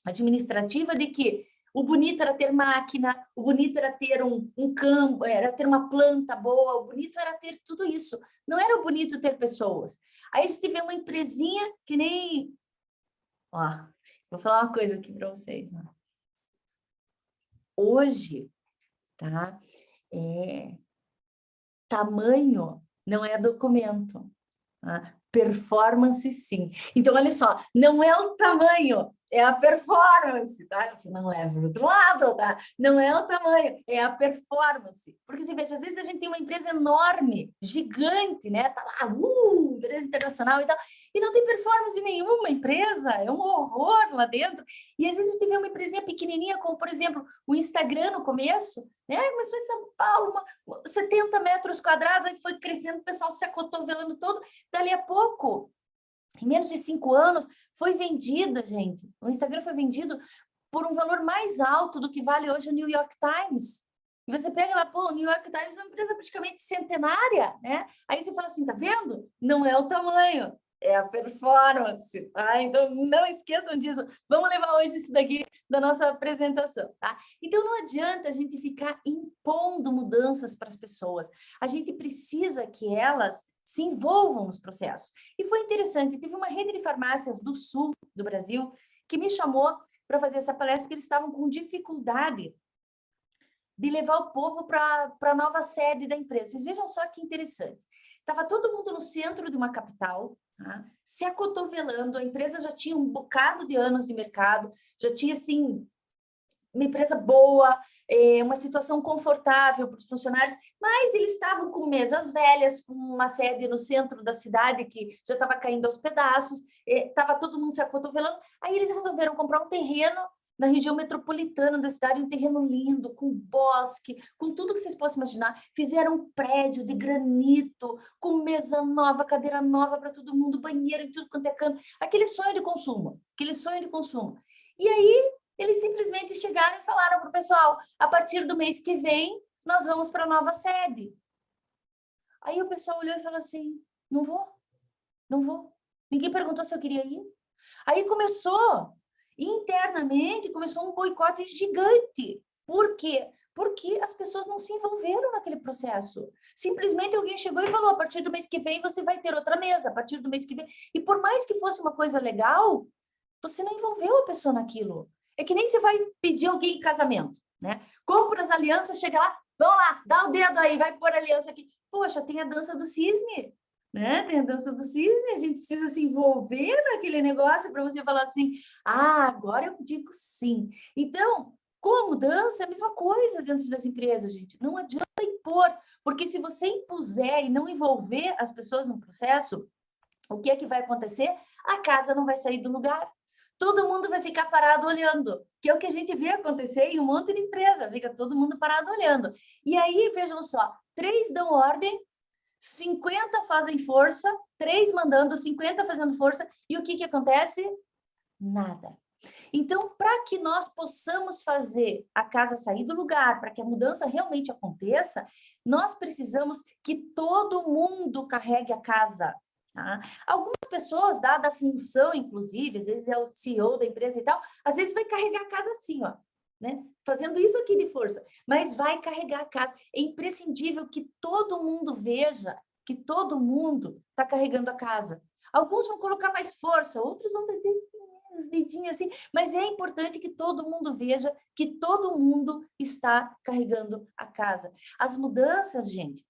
administrativa de que o bonito era ter máquina, o bonito era ter um campo, era ter uma planta boa, o bonito era ter tudo isso. Não era o bonito ter pessoas. Aí a gente vê uma empresinha que nem... Ó, vou falar uma coisa aqui para vocês. Ó. Hoje, tá? Tamanho não é documento. Tá? Performance, sim. Então, olha só, não é o tamanho, é a performance, tá? Você não leva para o outro lado, tá? Não é o tamanho, é a performance. Porque, você veja, às vezes a gente tem uma empresa enorme, gigante, né? Tá lá, empresa internacional e tal, e não tem performance nenhuma, empresa, é um horror lá dentro. E, às vezes, a gente vê uma empresinha pequenininha, como, por exemplo, o Instagram no começo, né? Começou em São Paulo, 70 metros quadrados, aí foi crescendo, o pessoal se acotovelando todo, dali a pouco, em menos de 5 anos, foi vendido, gente. O Instagram foi vendido por um valor mais alto do que vale hoje o New York Times. E você pega lá, pô, o New York Times é uma empresa praticamente centenária, né? Aí você fala assim, tá vendo? Não é o tamanho, é a performance, tá? Então, não esqueçam disso. Vamos levar hoje isso daqui da nossa apresentação, tá? Então, não adianta a gente ficar impondo mudanças para as pessoas. A gente precisa que elas se envolvam nos processos. E foi interessante, teve uma rede de farmácias do sul do Brasil que me chamou para fazer essa palestra porque eles estavam com dificuldade de levar o povo para a nova sede da empresa. Vocês vejam só que interessante. Estava todo mundo no centro de uma capital, tá? Se acotovelando, a empresa já tinha um bocado de anos de mercado, já tinha, assim, uma empresa boa, uma situação confortável para os funcionários, mas eles estavam com mesas velhas, com uma sede no centro da cidade que já estava caindo aos pedaços, estava todo mundo se acotovelando. Aí eles resolveram comprar um terreno na região metropolitana da cidade, um terreno lindo, com bosque, com tudo que vocês possam imaginar. Fizeram um prédio de granito, com mesa nova, cadeira nova para todo mundo, banheiro em tudo quanto é canto. Aquele sonho de consumo, aquele sonho de consumo. E aí, eles simplesmente chegaram e falaram para o pessoal, a partir do mês que vem, nós vamos para a nova sede. Aí o pessoal olhou e falou assim, não vou, não vou. Ninguém perguntou se eu queria ir. Aí internamente, começou um boicote gigante. Por quê? Porque as pessoas não se envolveram naquele processo. Simplesmente alguém chegou e falou, a partir do mês que vem você vai ter outra mesa, a partir do mês que vem. E por mais que fosse uma coisa legal, você não envolveu a pessoa naquilo. É que nem você vai pedir alguém em casamento, né? Compra as alianças, chega lá, vamos lá, dá o dedo aí, vai pôr a aliança aqui. Poxa, tem a dança do cisne, né? Tem a dança do cisne, a gente precisa se envolver naquele negócio para você falar assim, agora eu digo sim. Então, com a mudança, é a mesma coisa dentro das empresas, gente. Não adianta impor, porque se você impuser e não envolver as pessoas no processo, o que é que vai acontecer? A casa não vai sair do lugar. Todo mundo vai ficar parado olhando, que é o que a gente vê acontecer em um monte de empresa, fica todo mundo parado olhando. E aí, vejam só, 3 dão ordem, 50 fazem força, 3 mandando, 50 fazendo força, e o que acontece? Nada. Então, para que nós possamos fazer a casa sair do lugar, para que a mudança realmente aconteça, nós precisamos que todo mundo carregue a casa. Tá? Algumas pessoas, dada a função, inclusive, às vezes é o CEO da empresa e tal, às vezes vai carregar a casa assim, ó, né? Fazendo isso aqui de força, mas vai carregar a casa. É imprescindível que todo mundo veja que todo mundo está carregando a casa. Alguns vão colocar mais força, outros vão meter os dedinhos assim, mas é importante que todo mundo veja que todo mundo está carregando a casa. As mudanças, gente,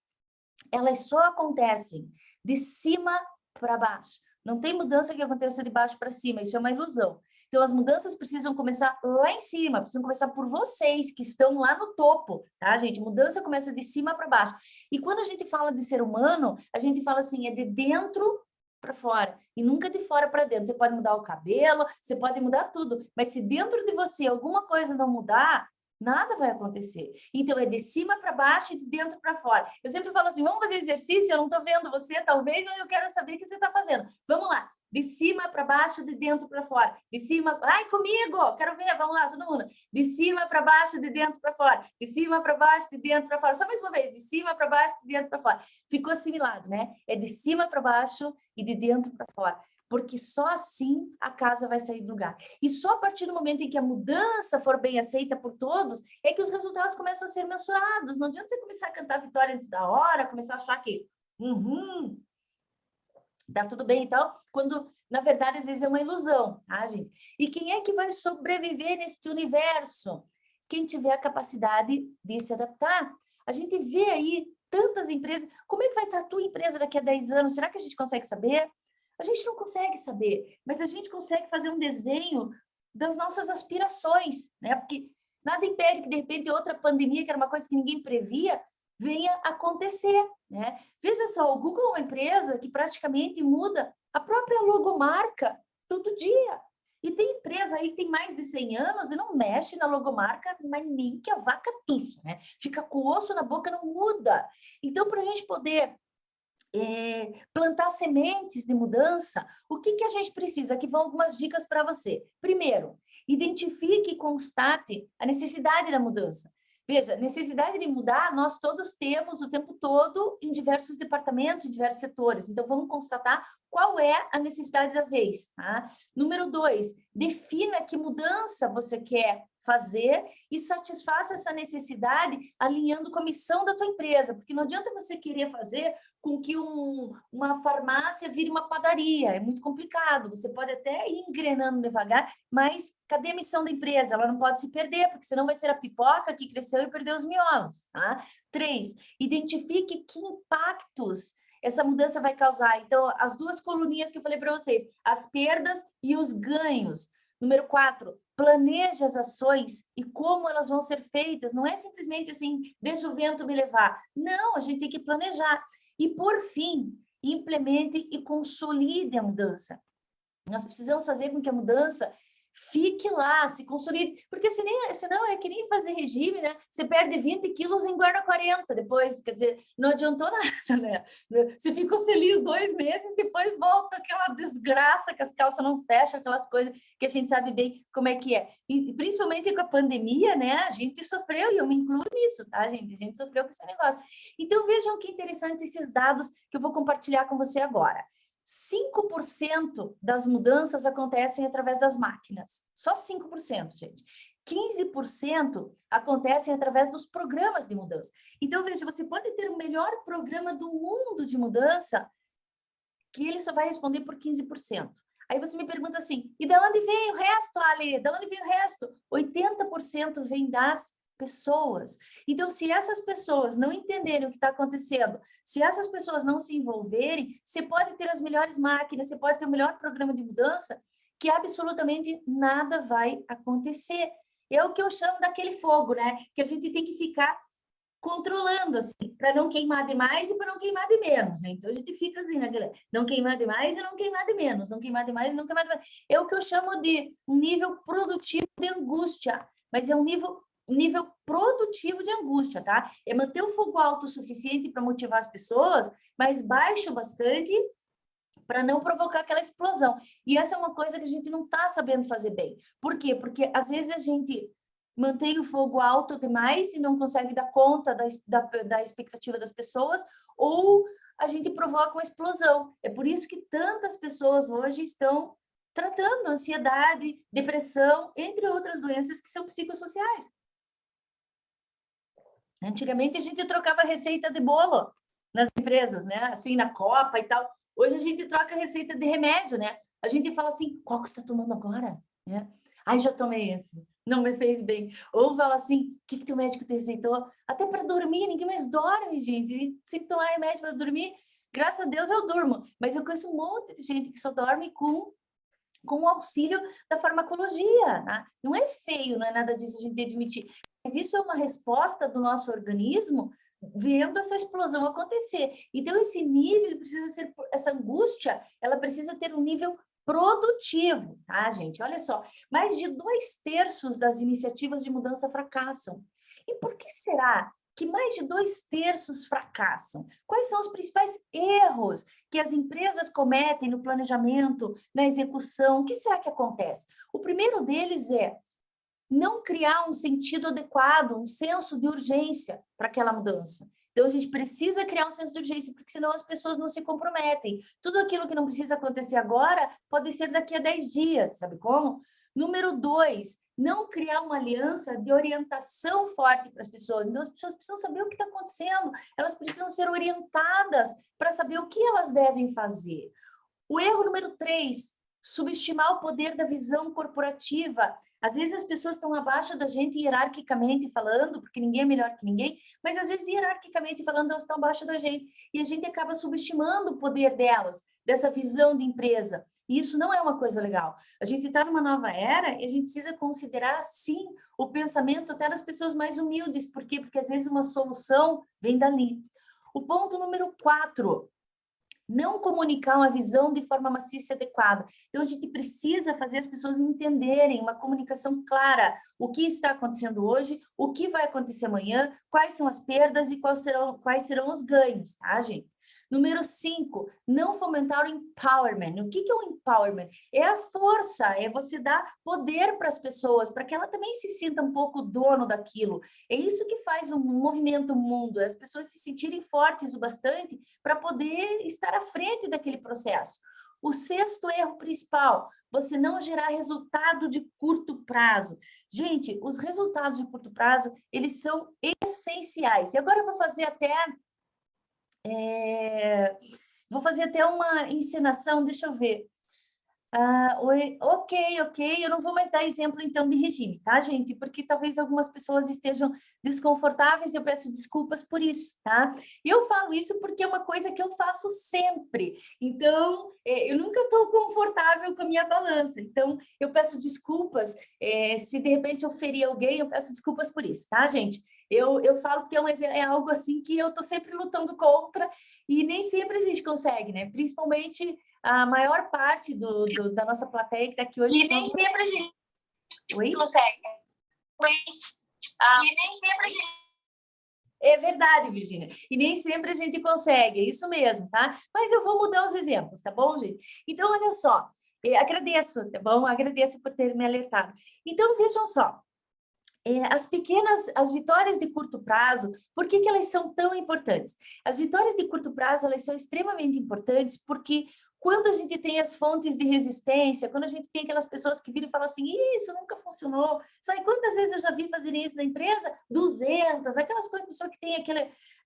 elas só acontecem de cima para baixo. Não tem mudança que aconteça de baixo para cima, isso é uma ilusão. Então, as mudanças precisam começar lá em cima, precisam começar por vocês que estão lá no topo, tá, gente? Mudança começa de cima para baixo. E quando a gente fala de ser humano, a gente fala assim, é de dentro para fora, e nunca de fora para dentro. Você pode mudar o cabelo, você pode mudar tudo, mas se dentro de você alguma coisa não mudar, nada vai acontecer. Então, é de cima para baixo e de dentro para fora. Eu sempre falo assim, vamos fazer exercício? Eu não estou vendo você, talvez, mas eu quero saber o que você está fazendo. Vamos lá. De cima para baixo, de dentro para fora. De cima... Ai, comigo! Quero ver, vamos lá, todo mundo. De cima para baixo, de dentro para fora. De cima para baixo, de dentro para fora. Só mais uma vez. De cima para baixo, de dentro para fora. Ficou assimilado, né? É de cima para baixo e de dentro para fora. Porque só assim a casa vai sair do lugar. E só a partir do momento em que a mudança for bem aceita por todos, é que os resultados começam a ser mensurados. Não adianta você começar a cantar vitória antes da hora, começar a achar que tá tudo bem e tal, quando, na verdade, às vezes é uma ilusão, tá, gente? E quem é que vai sobreviver neste universo? Quem tiver a capacidade de se adaptar. A gente vê aí tantas empresas. Como é que vai estar a tua empresa daqui a 10 anos? Será que a gente consegue saber? A gente não consegue saber, mas a gente consegue fazer um desenho das nossas aspirações, né? Porque nada impede que, de repente, outra pandemia, que era uma coisa que ninguém previa, venha acontecer, né? Veja só, o Google é uma empresa que praticamente muda a própria logomarca todo dia. E tem empresa aí que tem mais de 100 anos e não mexe na logomarca, mas nem que a vaca tussa, né? Fica com o osso na boca, não muda. Então, para a gente poder plantar sementes de mudança, o que a gente precisa? Aqui vão algumas dicas para você. Primeiro, identifique e constate a necessidade da mudança. Veja, necessidade de mudar, nós todos temos o tempo todo em diversos departamentos, em diversos setores. Então, vamos constatar qual é a necessidade da vez. Tá? Número 2, defina que mudança você quer fazer e satisfaça essa necessidade alinhando com a missão da tua empresa, porque não adianta você querer fazer com que uma farmácia vire uma padaria, é muito complicado, você pode até ir engrenando devagar, mas cadê a missão da empresa? Ela não pode se perder, porque senão vai ser a pipoca que cresceu e perdeu os miolos. Tá? 3, identifique que impactos essa mudança vai causar. Então, as duas coluninhas que eu falei para vocês, as perdas e os ganhos. Número 4, planeje as ações e como elas vão ser feitas. Não é simplesmente assim, deixa o vento me levar. Não, a gente tem que planejar. E, por fim, implemente e consolide a mudança. Nós precisamos fazer com que a mudança fique lá, se consolide, porque senão é que nem fazer regime, né? Você perde 20 quilos e engorda 40 depois, quer dizer, não adiantou nada, né? Você ficou feliz 2 meses, depois volta aquela desgraça que as calças não fecham, aquelas coisas que a gente sabe bem como é que é. E principalmente com a pandemia, né? A gente sofreu, e eu me incluo nisso, tá, gente? A gente sofreu com esse negócio. Então, vejam que interessante esses dados que eu vou compartilhar com você agora. 5% das mudanças acontecem através das máquinas. Só 5%, gente. 15% acontecem através dos programas de mudança. Então, veja, você pode ter o melhor programa do mundo de mudança, que ele só vai responder por 15%. Aí você me pergunta assim, e de onde vem o resto, Ali? De onde vem o resto? 80% vem das pessoas. Então, se essas pessoas não entenderem o que está acontecendo, se essas pessoas não se envolverem, você pode ter as melhores máquinas, você pode ter o melhor programa de mudança, que absolutamente nada vai acontecer. É o que eu chamo daquele fogo, né? Que a gente tem que ficar controlando, assim, para não queimar demais e para não queimar de menos, né? Então, a gente fica assim, né? Não queimar demais e não queimar de menos, não queimar demais e não queimar de menos. É o que eu chamo de um nível produtivo de angústia, mas é um nível produtivo de angústia, tá? É manter o fogo alto o suficiente para motivar as pessoas, mas baixo bastante para não provocar aquela explosão. E essa é uma coisa que a gente não está sabendo fazer bem. Por quê? Porque às vezes a gente mantém o fogo alto demais e não consegue dar conta da expectativa das pessoas, ou a gente provoca uma explosão. É por isso que tantas pessoas hoje estão tratando ansiedade, depressão, entre outras doenças que são psicossociais. Antigamente a gente trocava receita de bolo nas empresas, né? Assim, na copa e tal. Hoje a gente troca receita de remédio, né? A gente fala assim, qual que você está tomando agora? Né? Ai, já tomei esse, não me fez bem. Ou fala assim, o que teu médico te receitou? Até para dormir, ninguém mais dorme, gente. E se tomar remédio para dormir, graças a Deus eu durmo. Mas eu conheço um monte de gente que só dorme com o auxílio da farmacologia. Né? Não é feio, não é nada disso a gente admitir. Mas isso é uma resposta do nosso organismo vendo essa explosão acontecer. Então, esse nível precisa ser, essa angústia, ela precisa ter um nível produtivo, tá, gente? Olha só, mais de 2/3 das iniciativas de mudança fracassam. E por que será que mais de 2/3 fracassam? Quais são os principais erros que as empresas cometem no planejamento, na execução? O que será que acontece? O primeiro deles é não criar um sentido adequado, um senso de urgência para aquela mudança. Então, a gente precisa criar um senso de urgência, porque senão as pessoas não se comprometem. Tudo aquilo que não precisa acontecer agora pode ser daqui a 10 dias, sabe como? Número 2, não criar uma aliança de orientação forte para as pessoas. Então, as pessoas precisam saber o que está acontecendo, elas precisam ser orientadas para saber o que elas devem fazer. O erro número 3, subestimar o poder da visão corporativa. Às vezes as pessoas estão abaixo da gente hierarquicamente falando, porque ninguém é melhor que ninguém, mas às vezes hierarquicamente falando elas estão abaixo da gente e a gente acaba subestimando o poder delas, dessa visão de empresa. E isso não é uma coisa legal. A gente está numa nova era e a gente precisa considerar, sim, o pensamento até das pessoas mais humildes. Por quê? Porque às vezes uma solução vem dali. O ponto número 4, não comunicar uma visão de forma maciça e adequada. Então, a gente precisa fazer as pessoas entenderem uma comunicação clara, o que está acontecendo hoje, o que vai acontecer amanhã, quais são as perdas e quais serão os ganhos, tá, gente? Número 5, não fomentar o empowerment. O que é o empowerment? É a força, é você dar poder para as pessoas, para que ela também se sinta um pouco dono daquilo. É isso que faz o movimento mundo, as pessoas se sentirem fortes o bastante para poder estar à frente daquele processo. O 6º erro principal, você não gerar resultado de curto prazo. Gente, os resultados de curto prazo, eles são essenciais. E agora eu vou fazer até uma encenação, deixa eu ver. Ok, eu não vou mais dar exemplo, então, de regime, tá, gente? Porque talvez algumas pessoas estejam desconfortáveis e eu peço desculpas por isso, tá? E eu falo isso porque é uma coisa que eu faço sempre. Então, eu nunca estou confortável com a minha balança. Então, eu peço desculpas. Se, de repente, eu ferir alguém, eu peço desculpas por isso, tá, gente? Eu falo que é algo assim que eu estou sempre lutando contra e nem sempre a gente consegue, né? Principalmente a maior parte da nossa plateia que está aqui hoje. E nem sempre a gente consegue. E nem sempre a gente... É verdade, Virgínia. E nem sempre a gente consegue, é isso mesmo, tá? Mas eu vou mudar os exemplos, tá bom, gente? Então, olha só, agradeço, tá bom? Agradeço por ter me alertado. Então, vejam só. As vitórias de curto prazo, por que elas são tão importantes? As vitórias de curto prazo, elas são extremamente importantes porque quando a gente tem as fontes de resistência, quando a gente tem aquelas pessoas que viram e falam assim, isso nunca funcionou, sabe quantas vezes eu já vi fazerem isso na empresa? 200, aquelas coisas, pessoa que tem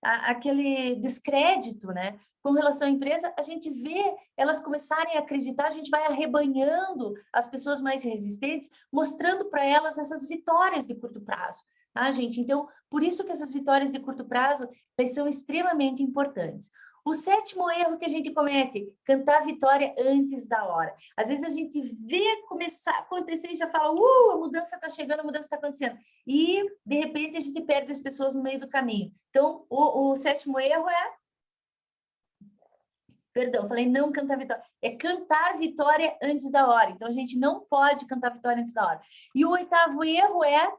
aquele descrédito, né? Com relação à empresa, a gente vê elas começarem a acreditar, a gente vai arrebanhando as pessoas mais resistentes, mostrando para elas essas vitórias de curto prazo, tá, gente? Então, por isso que essas vitórias de curto prazo, elas são extremamente importantes. O 7º erro que a gente comete, cantar a vitória antes da hora. Às vezes a gente vê começar a acontecer e já fala, a mudança está chegando, a mudança está acontecendo. E, de repente, a gente perde as pessoas no meio do caminho. Então, o 7º erro Perdão, falei não cantar vitória. É cantar vitória antes da hora. Então, a gente não pode cantar vitória antes da hora. E o 8º erro é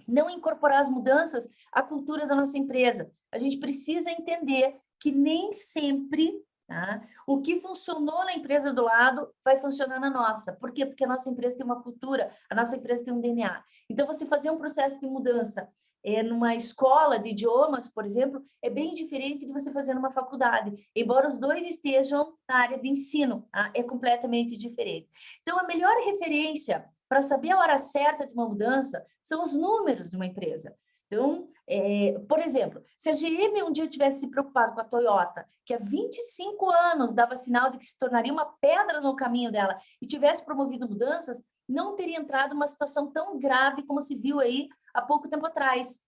não incorporar as mudanças à cultura da nossa empresa. A gente precisa entender que nem sempre, tá, o que funcionou na empresa do lado vai funcionar na nossa. Por quê? Porque a nossa empresa tem uma cultura, a nossa empresa tem um DNA. Então, você fazer um processo de mudança numa escola de idiomas, por exemplo, é bem diferente de você fazer numa faculdade. Embora os dois estejam na área de ensino, tá? É completamente diferente. Então, a melhor referência para saber a hora certa de uma mudança são os números de uma empresa. Então, por exemplo, se a GM um dia tivesse se preocupado com a Toyota, que há 25 anos dava sinal de que se tornaria uma pedra no caminho dela e tivesse promovido mudanças, não teria entrado numa situação tão grave como se viu aí há pouco tempo atrás.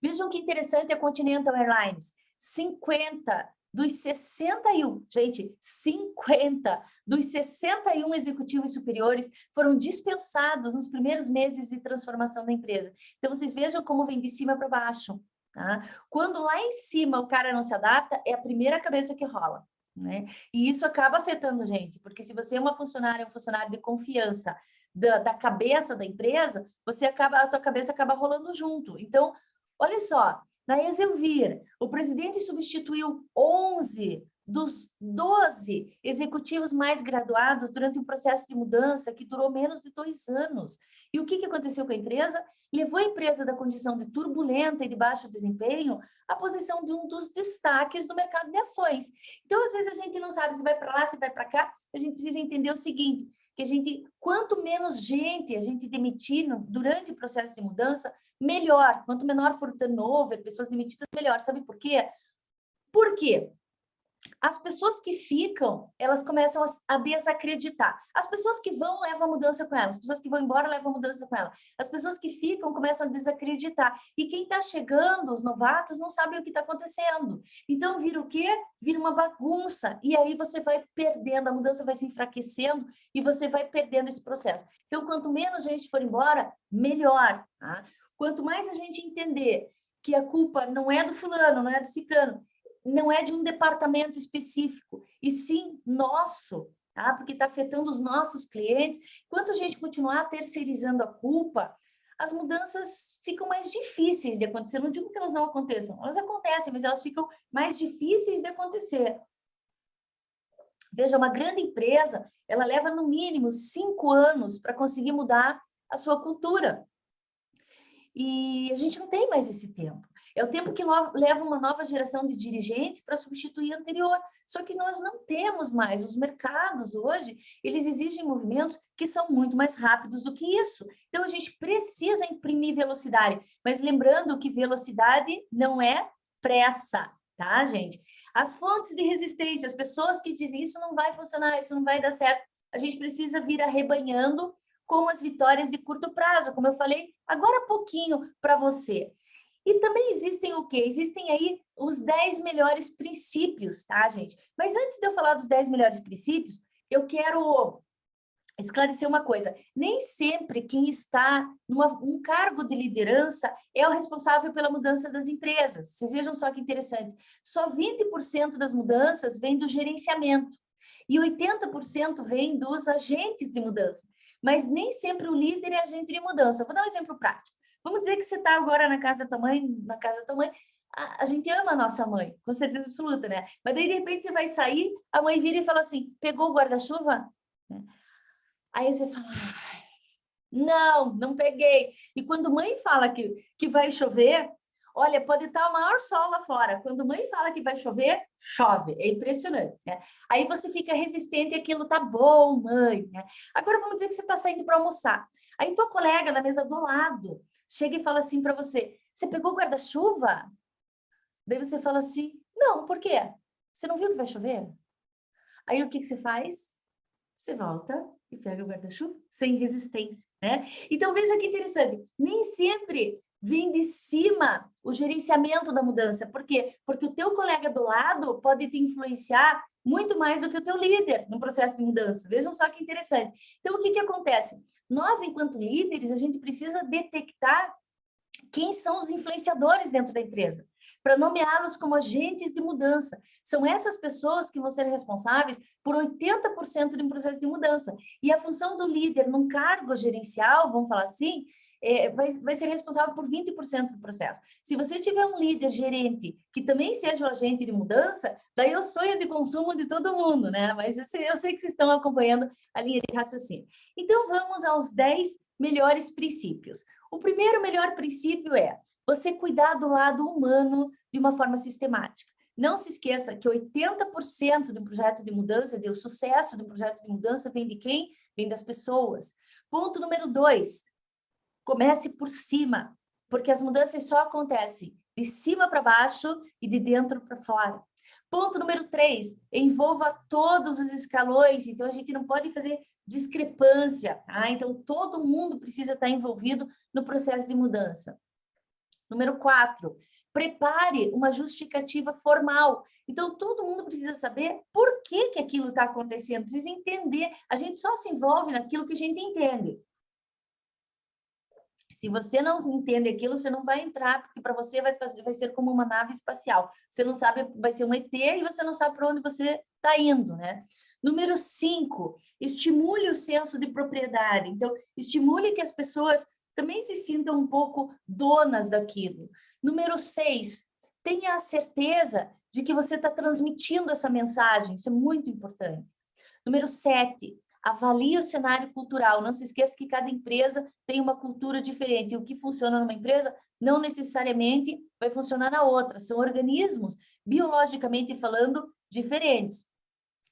Vejam que interessante a Continental Airlines. 50 dos 61, gente, 50 dos 61 executivos superiores foram dispensados nos primeiros meses de transformação da empresa. Então, vocês vejam como vem de cima para baixo, tá? Quando lá em cima o cara não se adapta, é a primeira cabeça que rola, né? E isso acaba afetando a gente, porque se você é um funcionário de confiança da cabeça da empresa, a tua cabeça acaba rolando junto. Então, olha só, na Exelvir, o presidente substituiu 11 dos 12 executivos mais graduados durante um processo de mudança que durou menos de 2 anos. E o que aconteceu com a empresa? Levou a empresa da condição de turbulenta e de baixo desempenho à posição de um dos destaques do mercado de ações. Então, às vezes, a gente não sabe se vai para lá, se vai para cá, a gente precisa entender o seguinte, que quanto menos gente a gente demitir durante o processo de mudança, melhor. Quanto menor for o turnover, pessoas demitidas, melhor. Sabe por quê? Por quê? As pessoas que ficam, elas começam a desacreditar. As pessoas que vão, levam a mudança com elas. As pessoas que vão embora, levam a mudança com elas. As pessoas que ficam, começam a desacreditar. E quem está chegando, os novatos, não sabem o que está acontecendo. Então, vira o quê? Vira uma bagunça. E aí você vai perdendo, a mudança vai se enfraquecendo e você vai perdendo esse processo. Então, quanto menos gente for embora, melhor, tá? Quanto mais a gente entender que a culpa não é do fulano, não é do ciclano, não é de um departamento específico, e sim nosso, tá? Porque está afetando os nossos clientes. Enquanto a gente continuar terceirizando a culpa, as mudanças ficam mais difíceis de acontecer. Não digo que elas não aconteçam, elas acontecem, mas elas ficam mais difíceis de acontecer. Veja, uma grande empresa, ela leva no mínimo 5 anos para conseguir mudar a sua cultura. E a gente não tem mais esse tempo. É o tempo que leva uma nova geração de dirigentes para substituir a anterior. Só que nós não temos mais. Os mercados hoje, eles exigem movimentos que são muito mais rápidos do que isso. Então, a gente precisa imprimir velocidade. Mas lembrando que velocidade não é pressa, tá, gente? As fontes de resistência, as pessoas que dizem isso não vai funcionar, isso não vai dar certo, a gente precisa vir arrebanhando com as vitórias de curto prazo, como eu falei agora há pouquinho para você. E também existem o quê? Existem aí os 10 melhores princípios, tá, gente? Mas antes de eu falar dos 10 melhores princípios, eu quero esclarecer uma coisa. Nem sempre quem está num cargo de liderança é o responsável pela mudança das empresas. Vocês vejam só que interessante. Só 20% das mudanças vem do gerenciamento e 80% vem dos agentes de mudança. Mas nem sempre o líder é agente de mudança. Vou dar um exemplo prático. Vamos dizer que você está agora na casa da tua mãe, a gente ama a nossa mãe, com certeza absoluta, né? Mas daí, de repente, você vai sair, a mãe vira e fala assim, pegou o guarda-chuva? Aí você fala, não peguei. E quando mãe fala que vai chover, olha, pode estar o maior sol lá fora. Quando mãe fala que vai chover, chove. É impressionante, né? Aí você fica resistente e aquilo tá bom, mãe, né? Agora vamos dizer que você está saindo para almoçar. Aí tua colega na mesa do lado chega e fala assim para você, você pegou o guarda-chuva? Daí você fala assim, não, por quê? Você não viu que vai chover? Aí o que você faz? Você volta e pega o guarda-chuva sem resistência, né? Então, veja que interessante. Nem sempre vem de cima o gerenciamento da mudança. Por quê? Porque o teu colega do lado pode te influenciar muito mais do que o teu líder no processo de mudança. Vejam só que interessante. Então, o que acontece? Nós, enquanto líderes, a gente precisa detectar quem são os influenciadores dentro da empresa, para nomeá-los como agentes de mudança. São essas pessoas que vão ser responsáveis por 80% de um processo de mudança. E a função do líder num cargo gerencial, vamos falar assim, vai ser responsável por 20% do processo. Se você tiver um líder gerente que também seja um agente de mudança, daí é o sonho de consumo de todo mundo, né? Mas eu sei que vocês estão acompanhando a linha de raciocínio. Então, vamos aos 10 melhores princípios. O primeiro melhor princípio é você cuidar do lado humano de uma forma sistemática. Não se esqueça que 80% de um projeto de mudança, do sucesso de um projeto de mudança, vem de quem? Vem das pessoas. Ponto número 2, comece por cima, porque as mudanças só acontecem de cima para baixo e de dentro para fora. Ponto número 3, envolva todos os escalões, então a gente não pode fazer discrepância, tá? Então todo mundo precisa estar envolvido no processo de mudança. Número 4, prepare uma justificativa formal. Então, todo mundo precisa saber por que aquilo está acontecendo, precisa entender. A gente só se envolve naquilo que a gente entende. Se você não entende aquilo, você não vai entrar, porque para você vai ser como uma nave espacial. Você não sabe, vai ser um ET e você não sabe para onde você está indo, né? Número 5, estimule o senso de propriedade. Então, estimule que as pessoas também se sintam um pouco donas daquilo. Número 6, tenha a certeza de que você está transmitindo essa mensagem. Isso é muito importante. Número 7, avalie o cenário cultural. Não se esqueça que cada empresa tem uma cultura diferente. E o que funciona numa empresa não necessariamente vai funcionar na outra. São organismos, biologicamente falando, diferentes.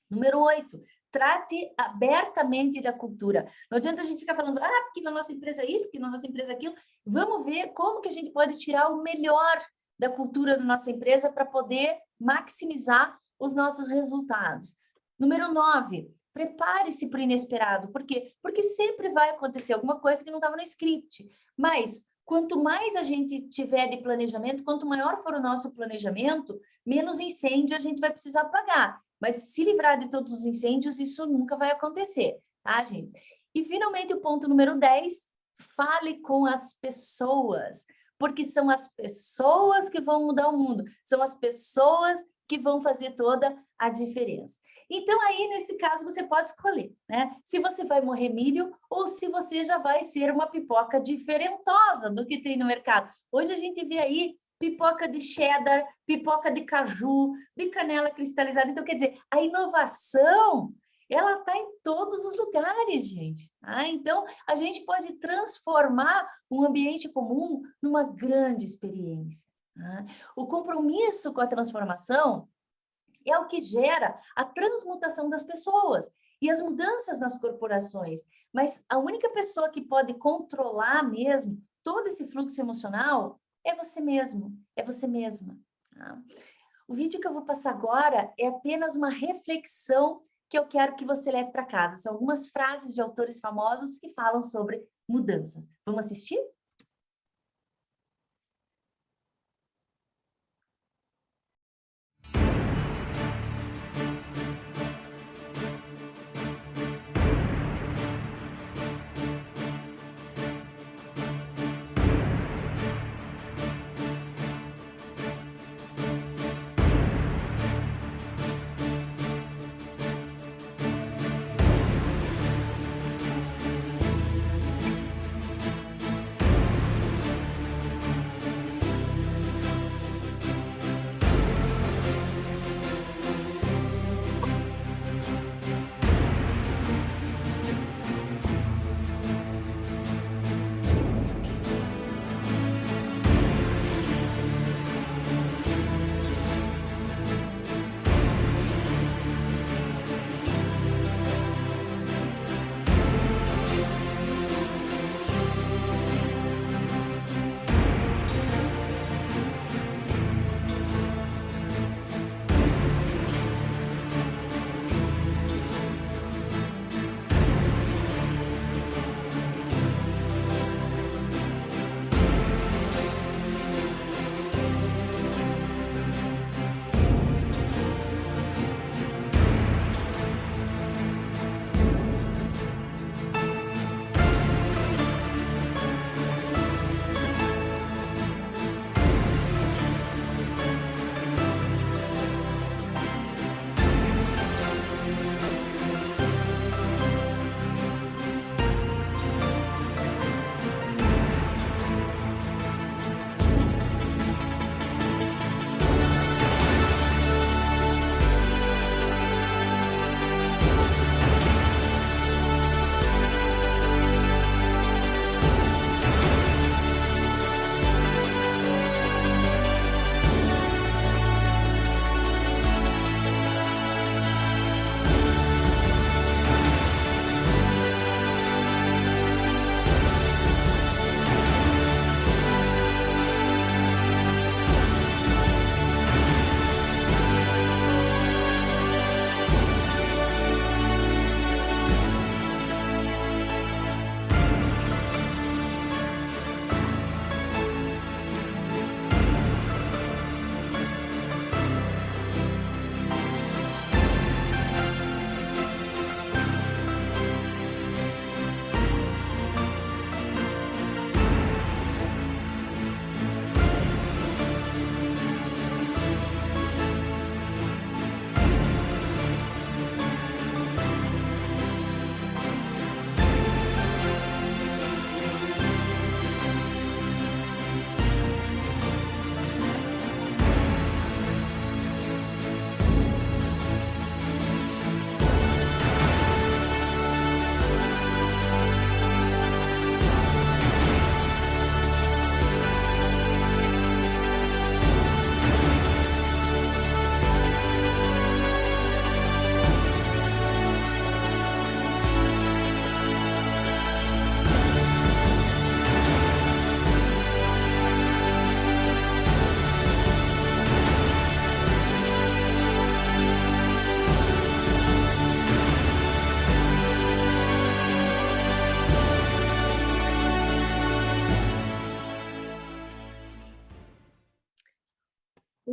Número 8, trate abertamente da cultura. Não adianta a gente ficar falando, porque na nossa empresa é isso, porque na nossa empresa é aquilo. Vamos ver como que a gente pode tirar o melhor da cultura da nossa empresa para poder maximizar os nossos resultados. Número 9, prepare-se para o inesperado. Por quê? Porque sempre vai acontecer alguma coisa que não estava no script. Mas quanto mais a gente tiver de planejamento, quanto maior for o nosso planejamento, menos incêndio a gente vai precisar apagar. Mas se livrar de todos os incêndios, isso nunca vai acontecer, tá, gente? E, finalmente, o ponto número 10, fale com as pessoas, porque são as pessoas que vão mudar o mundo, são as pessoas que vão fazer toda a diferença. Então, aí, nesse caso, você pode escolher, né? Se você vai morrer milho ou se você já vai ser uma pipoca diferentosa do que tem no mercado. Hoje a gente vê aí pipoca de cheddar, pipoca de caju, de canela cristalizada. Então, quer dizer, a inovação, ela está em todos os lugares, gente. Tá? Então, a gente pode transformar um ambiente comum numa grande experiência. Tá? O compromisso com a transformação é o que gera a transmutação das pessoas e as mudanças nas corporações. Mas a única pessoa que pode controlar mesmo todo esse fluxo emocional é você mesmo, é você mesma. Tá? O vídeo que eu vou passar agora é apenas uma reflexão que eu quero que você leve para casa. São algumas frases de autores famosos que falam sobre mudanças. Vamos assistir?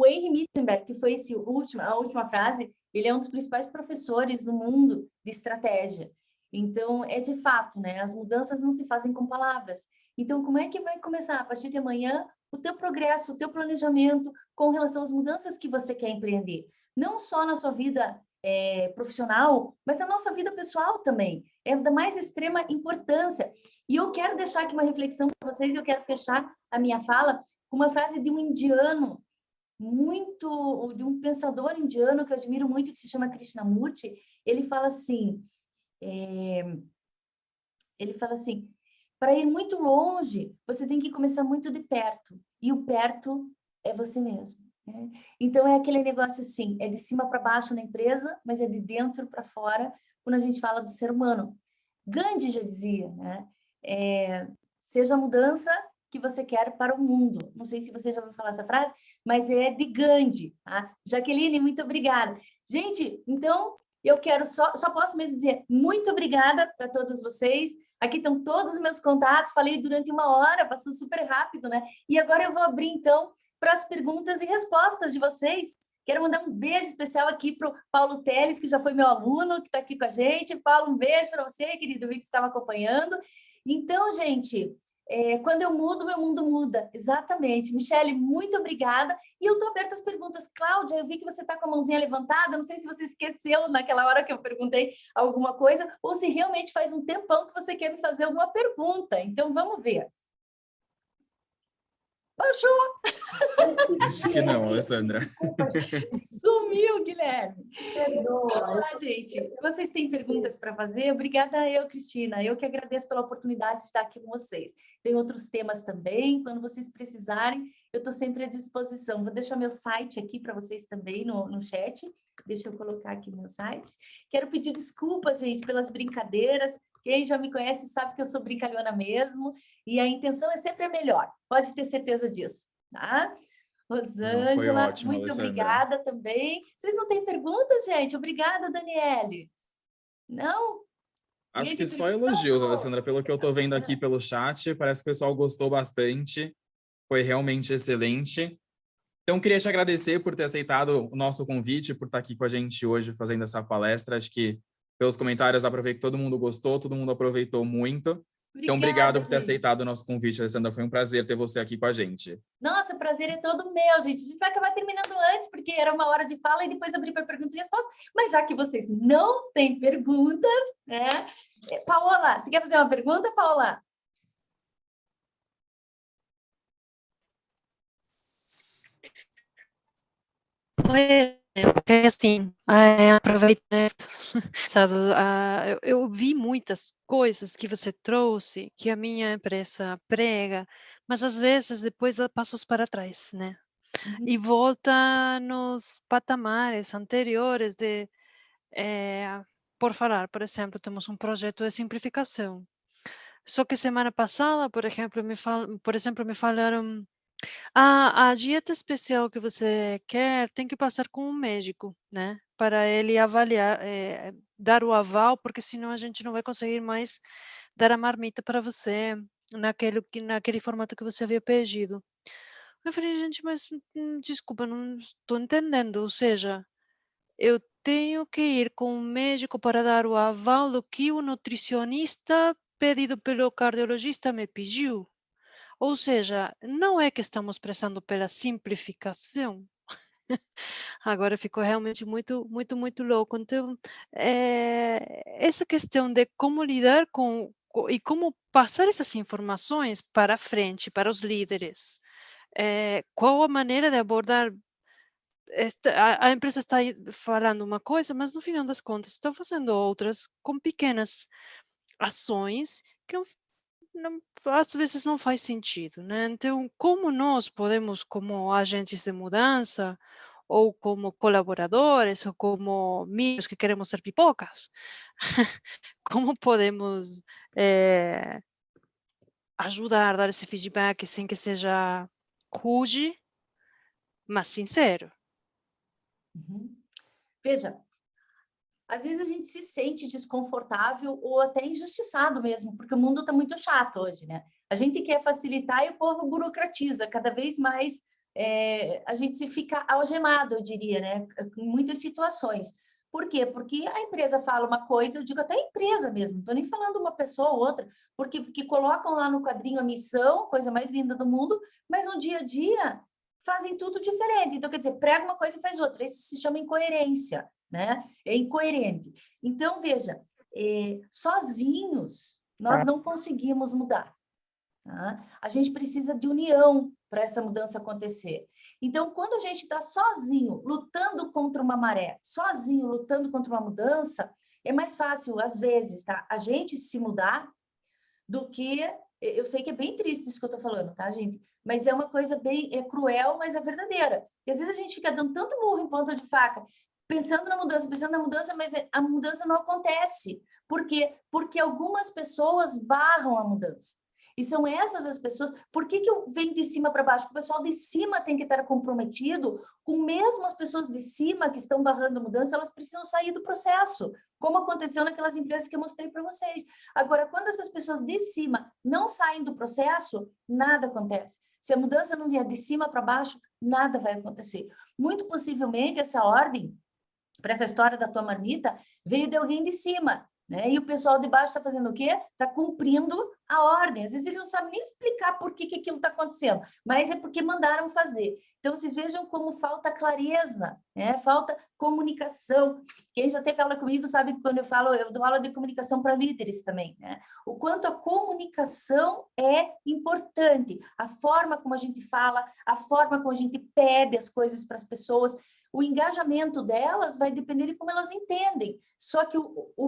O Henry Mittenberg, que foi a última frase, ele é um dos principais professores do mundo de estratégia. Então, é de fato, né? As mudanças não se fazem com palavras. Então, como é que vai começar? A partir de amanhã, o teu progresso, o teu planejamento com relação às mudanças que você quer empreender. Não só na sua vida profissional, mas na nossa vida pessoal também. É da mais extrema importância. E eu quero deixar aqui uma reflexão para vocês, e eu quero fechar a minha fala com uma frase de um indiano, de um pensador indiano que eu admiro muito, que se chama Krishnamurti. Ele fala assim, para ir muito longe, você tem que começar muito de perto, e o perto é você mesmo. Né? Então, é aquele negócio assim, é de cima para baixo na empresa, mas é de dentro para fora, quando a gente fala do ser humano. Gandhi já dizia, né? Seja a mudança que você quer para o mundo. Não sei se você já ouviu falar essa frase, mas é de Gandhi. Tá? Jaqueline, muito obrigada. Gente, então, eu quero só posso mesmo dizer muito obrigada para todos vocês. Aqui estão todos os meus contatos, falei durante 1 hora, passou super rápido, né? E agora eu vou abrir, então, para as perguntas e respostas de vocês. Quero mandar um beijo especial aqui para o Paulo Teles, que já foi meu aluno, que está aqui com a gente. Paulo, um beijo para você, querido, vi que estava acompanhando. Então, gente, quando eu mudo, meu mundo muda. Exatamente. Michele, muito obrigada. E eu estou aberta às perguntas. Cláudia, eu vi que você está com a mãozinha levantada. Não sei se você esqueceu naquela hora que eu perguntei alguma coisa, ou se realmente faz um tempão que você quer me fazer alguma pergunta. Então, vamos ver. Baixou! Acho que não, Alessandra. Sumiu, Guilherme. Olá, gente. Vocês têm perguntas para fazer? Obrigada eu, Cristina. Eu que agradeço pela oportunidade de estar aqui com vocês. Tem outros temas também. Quando vocês precisarem, eu estou sempre à disposição. Vou deixar meu site aqui para vocês também no chat. Deixa eu colocar aqui meu site. Quero pedir desculpas, gente, pelas brincadeiras. Quem já me conhece sabe que eu sou brincalhona mesmo. E a intenção é sempre a melhor. Pode ter certeza disso, tá? Rosângela, foi ótimo, muito Alessandra. obrigada também. Vocês não têm perguntas, gente? Obrigada, Daniele. Não? Acho que só elogios, Alessandra, pelo que eu estou vendo aqui pelo chat, parece que o pessoal gostou bastante, foi realmente excelente. Então, queria te agradecer por ter aceitado o nosso convite, por estar aqui com a gente hoje fazendo essa palestra. Acho que pelos comentários aproveito que todo mundo gostou, todo mundo aproveitou muito. Então, obrigado por ter aceitado o nosso convite, Alessandra. Foi um prazer ter você aqui com a gente. Nossa, o prazer é todo meu, gente. A gente vai acabar terminando antes, porque era 1 hora de fala e depois abrir para perguntas e respostas. Mas já que vocês não têm perguntas, né? Paola, você quer fazer uma pergunta, Paola? Oi, assim, aproveitando, eu vi muitas coisas que você trouxe, que a minha empresa prega, mas às vezes depois dá passos para trás, né? E volta nos patamares anteriores por falar, por exemplo, temos um projeto de simplificação. Só que semana passada, por exemplo, me falaram: a dieta especial que você quer tem que passar com um médico, né? Para ele avaliar, dar o aval, porque senão a gente não vai conseguir mais dar a marmita para você naquele formato que você havia pedido. Eu falei, gente, mas desculpa, não estou entendendo. Ou seja, eu tenho que ir com um médico para dar o aval do que o nutricionista pedido pelo cardiologista me pediu. Ou seja, não é que estamos prezando pela simplificação. Agora ficou realmente muito, muito, muito louco. Então, essa questão de como lidar e como passar essas informações para frente, para os líderes. Qual a maneira de abordar? A empresa está falando uma coisa, mas no final das contas está fazendo outras com pequenas ações que às vezes não faz sentido, né? Então, como nós podemos, como agentes de mudança, ou como colaboradores, ou como milhos que queremos ser pipocas, como podemos ajudar, dar esse feedback sem que seja rude, mas sincero? Veja, às vezes a gente se sente desconfortável ou até injustiçado mesmo, porque o mundo está muito chato hoje, né? A gente quer facilitar e o povo burocratiza. Cada vez mais a gente se fica algemado, eu diria, né? Em muitas situações. Por quê? Porque a empresa fala uma coisa, eu digo até a empresa mesmo, não estou nem falando uma pessoa ou outra, porque colocam lá no quadrinho a missão, coisa mais linda do mundo, mas no dia a dia fazem tudo diferente. Então, quer dizer, prega uma coisa e faz outra. Isso se chama incoerência, né? É incoerente. Então, veja, sozinhos nós não conseguimos mudar. Tá? A gente precisa de união para essa mudança acontecer. Então, quando a gente está sozinho, lutando contra uma maré, sozinho, lutando contra uma mudança, é mais fácil, às vezes, tá? A gente se mudar do que... Eu sei que é bem triste isso que eu estou falando, tá, gente? Mas é uma coisa bem... É cruel, mas é verdadeira. E às vezes a gente fica dando tanto murro em ponta de faca, pensando na mudança, mas a mudança não acontece. Por quê? Porque algumas pessoas barram a mudança. E são essas as pessoas... Por que eu venho de cima para baixo? O pessoal de cima tem que estar comprometido com mesmo as pessoas de cima que estão barrando a mudança, elas precisam sair do processo, como aconteceu naquelas empresas que eu mostrei para vocês. Agora, quando essas pessoas de cima não saem do processo, nada acontece. Se a mudança não vier de cima para baixo, nada vai acontecer. Muito possivelmente, essa ordem, para essa história da tua marmita, veio de alguém de cima, né? E o pessoal de baixo está fazendo o quê? Está cumprindo a ordem. Às vezes eles não sabem nem explicar por que aquilo está acontecendo, mas é porque mandaram fazer. Então, vocês vejam como falta clareza, né? Falta comunicação. Quem já teve aula comigo sabe que quando eu dou aula de comunicação para líderes também, né? O quanto a comunicação é importante. A forma como a gente fala, a forma como a gente pede as coisas para as pessoas, o engajamento delas vai depender de como elas entendem. Só que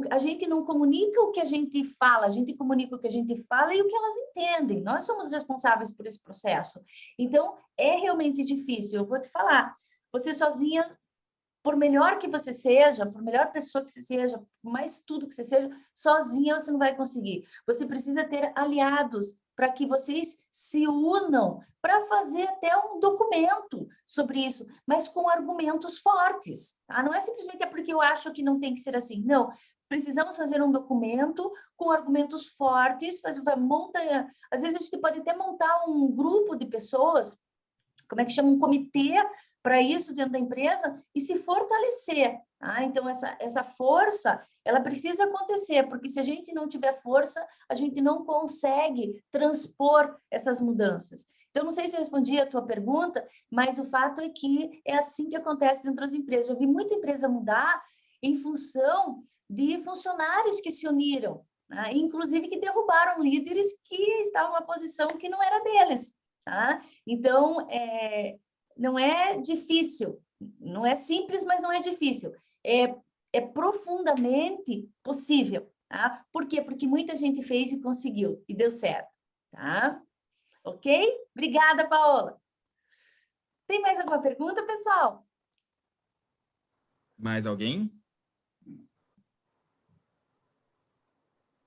a gente não comunica o que a gente fala, a gente comunica o que a gente fala e o que elas entendem. Nós somos responsáveis por esse processo. Então, é realmente difícil. Eu vou te falar, você sozinha, por melhor que você seja, por melhor pessoa que você seja, por mais tudo que você seja, sozinha você não vai conseguir. Você precisa ter aliados para que vocês se unam para fazer até um documento sobre isso, mas com argumentos fortes. Tá? Não é simplesmente porque eu acho que não tem que ser assim. Não, precisamos fazer um documento com argumentos fortes, às vezes a gente pode até montar um grupo de pessoas, como é que chama, um comitê para isso dentro da empresa e se fortalecer. Tá? Então, essa força, ela precisa acontecer, porque se a gente não tiver força, a gente não consegue transpor essas mudanças. Então, não sei se eu respondi a tua pergunta, mas o fato é que é assim que acontece dentro das empresas. Eu vi muita empresa mudar em função de funcionários que se uniram, tá? Inclusive que derrubaram líderes que estavam numa posição que não era deles. Tá? Então, não é difícil, não é simples, mas não é difícil. É profundamente possível. Tá? Por quê? Porque muita gente fez e conseguiu, e deu certo. Tá? Ok? Obrigada, Paola. Tem mais alguma pergunta, pessoal? Mais alguém?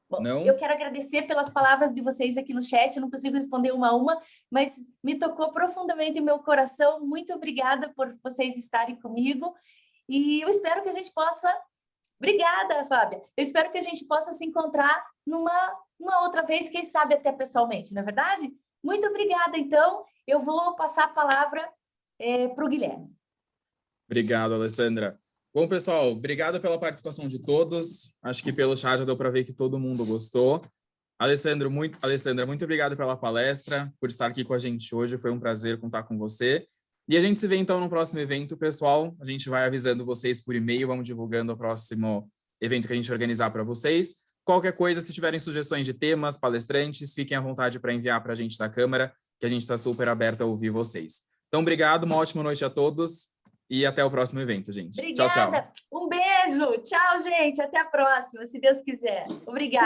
Bom, não? Eu quero agradecer pelas palavras de vocês aqui no chat, eu não consigo responder uma a uma, mas me tocou profundamente em meu coração. Muito obrigada por vocês estarem comigo e eu espero que a gente possa... Obrigada, Fábia. Eu espero que a gente possa se encontrar numa outra vez, quem sabe até pessoalmente, não é verdade? Muito obrigada, então. Eu vou passar a palavra para o Guilherme. Obrigado, Alessandra. Bom, pessoal, obrigado pela participação de todos. Acho que pelo chat já deu para ver que todo mundo gostou. Alessandra, muito obrigado pela palestra, por estar aqui com a gente hoje. Foi um prazer contar com você. E a gente se vê, então, no próximo evento, pessoal. A gente vai avisando vocês por e-mail, vamos divulgando o próximo evento que a gente organizar para vocês. Qualquer coisa, se tiverem sugestões de temas, palestrantes, fiquem à vontade para enviar para a gente da Câmara, que a gente está super aberto a ouvir vocês. Então, obrigado, uma ótima noite a todos. E até o próximo evento, gente. Obrigada. Tchau, tchau. Um beijo. Tchau, gente. Até a próxima, se Deus quiser. Obrigada.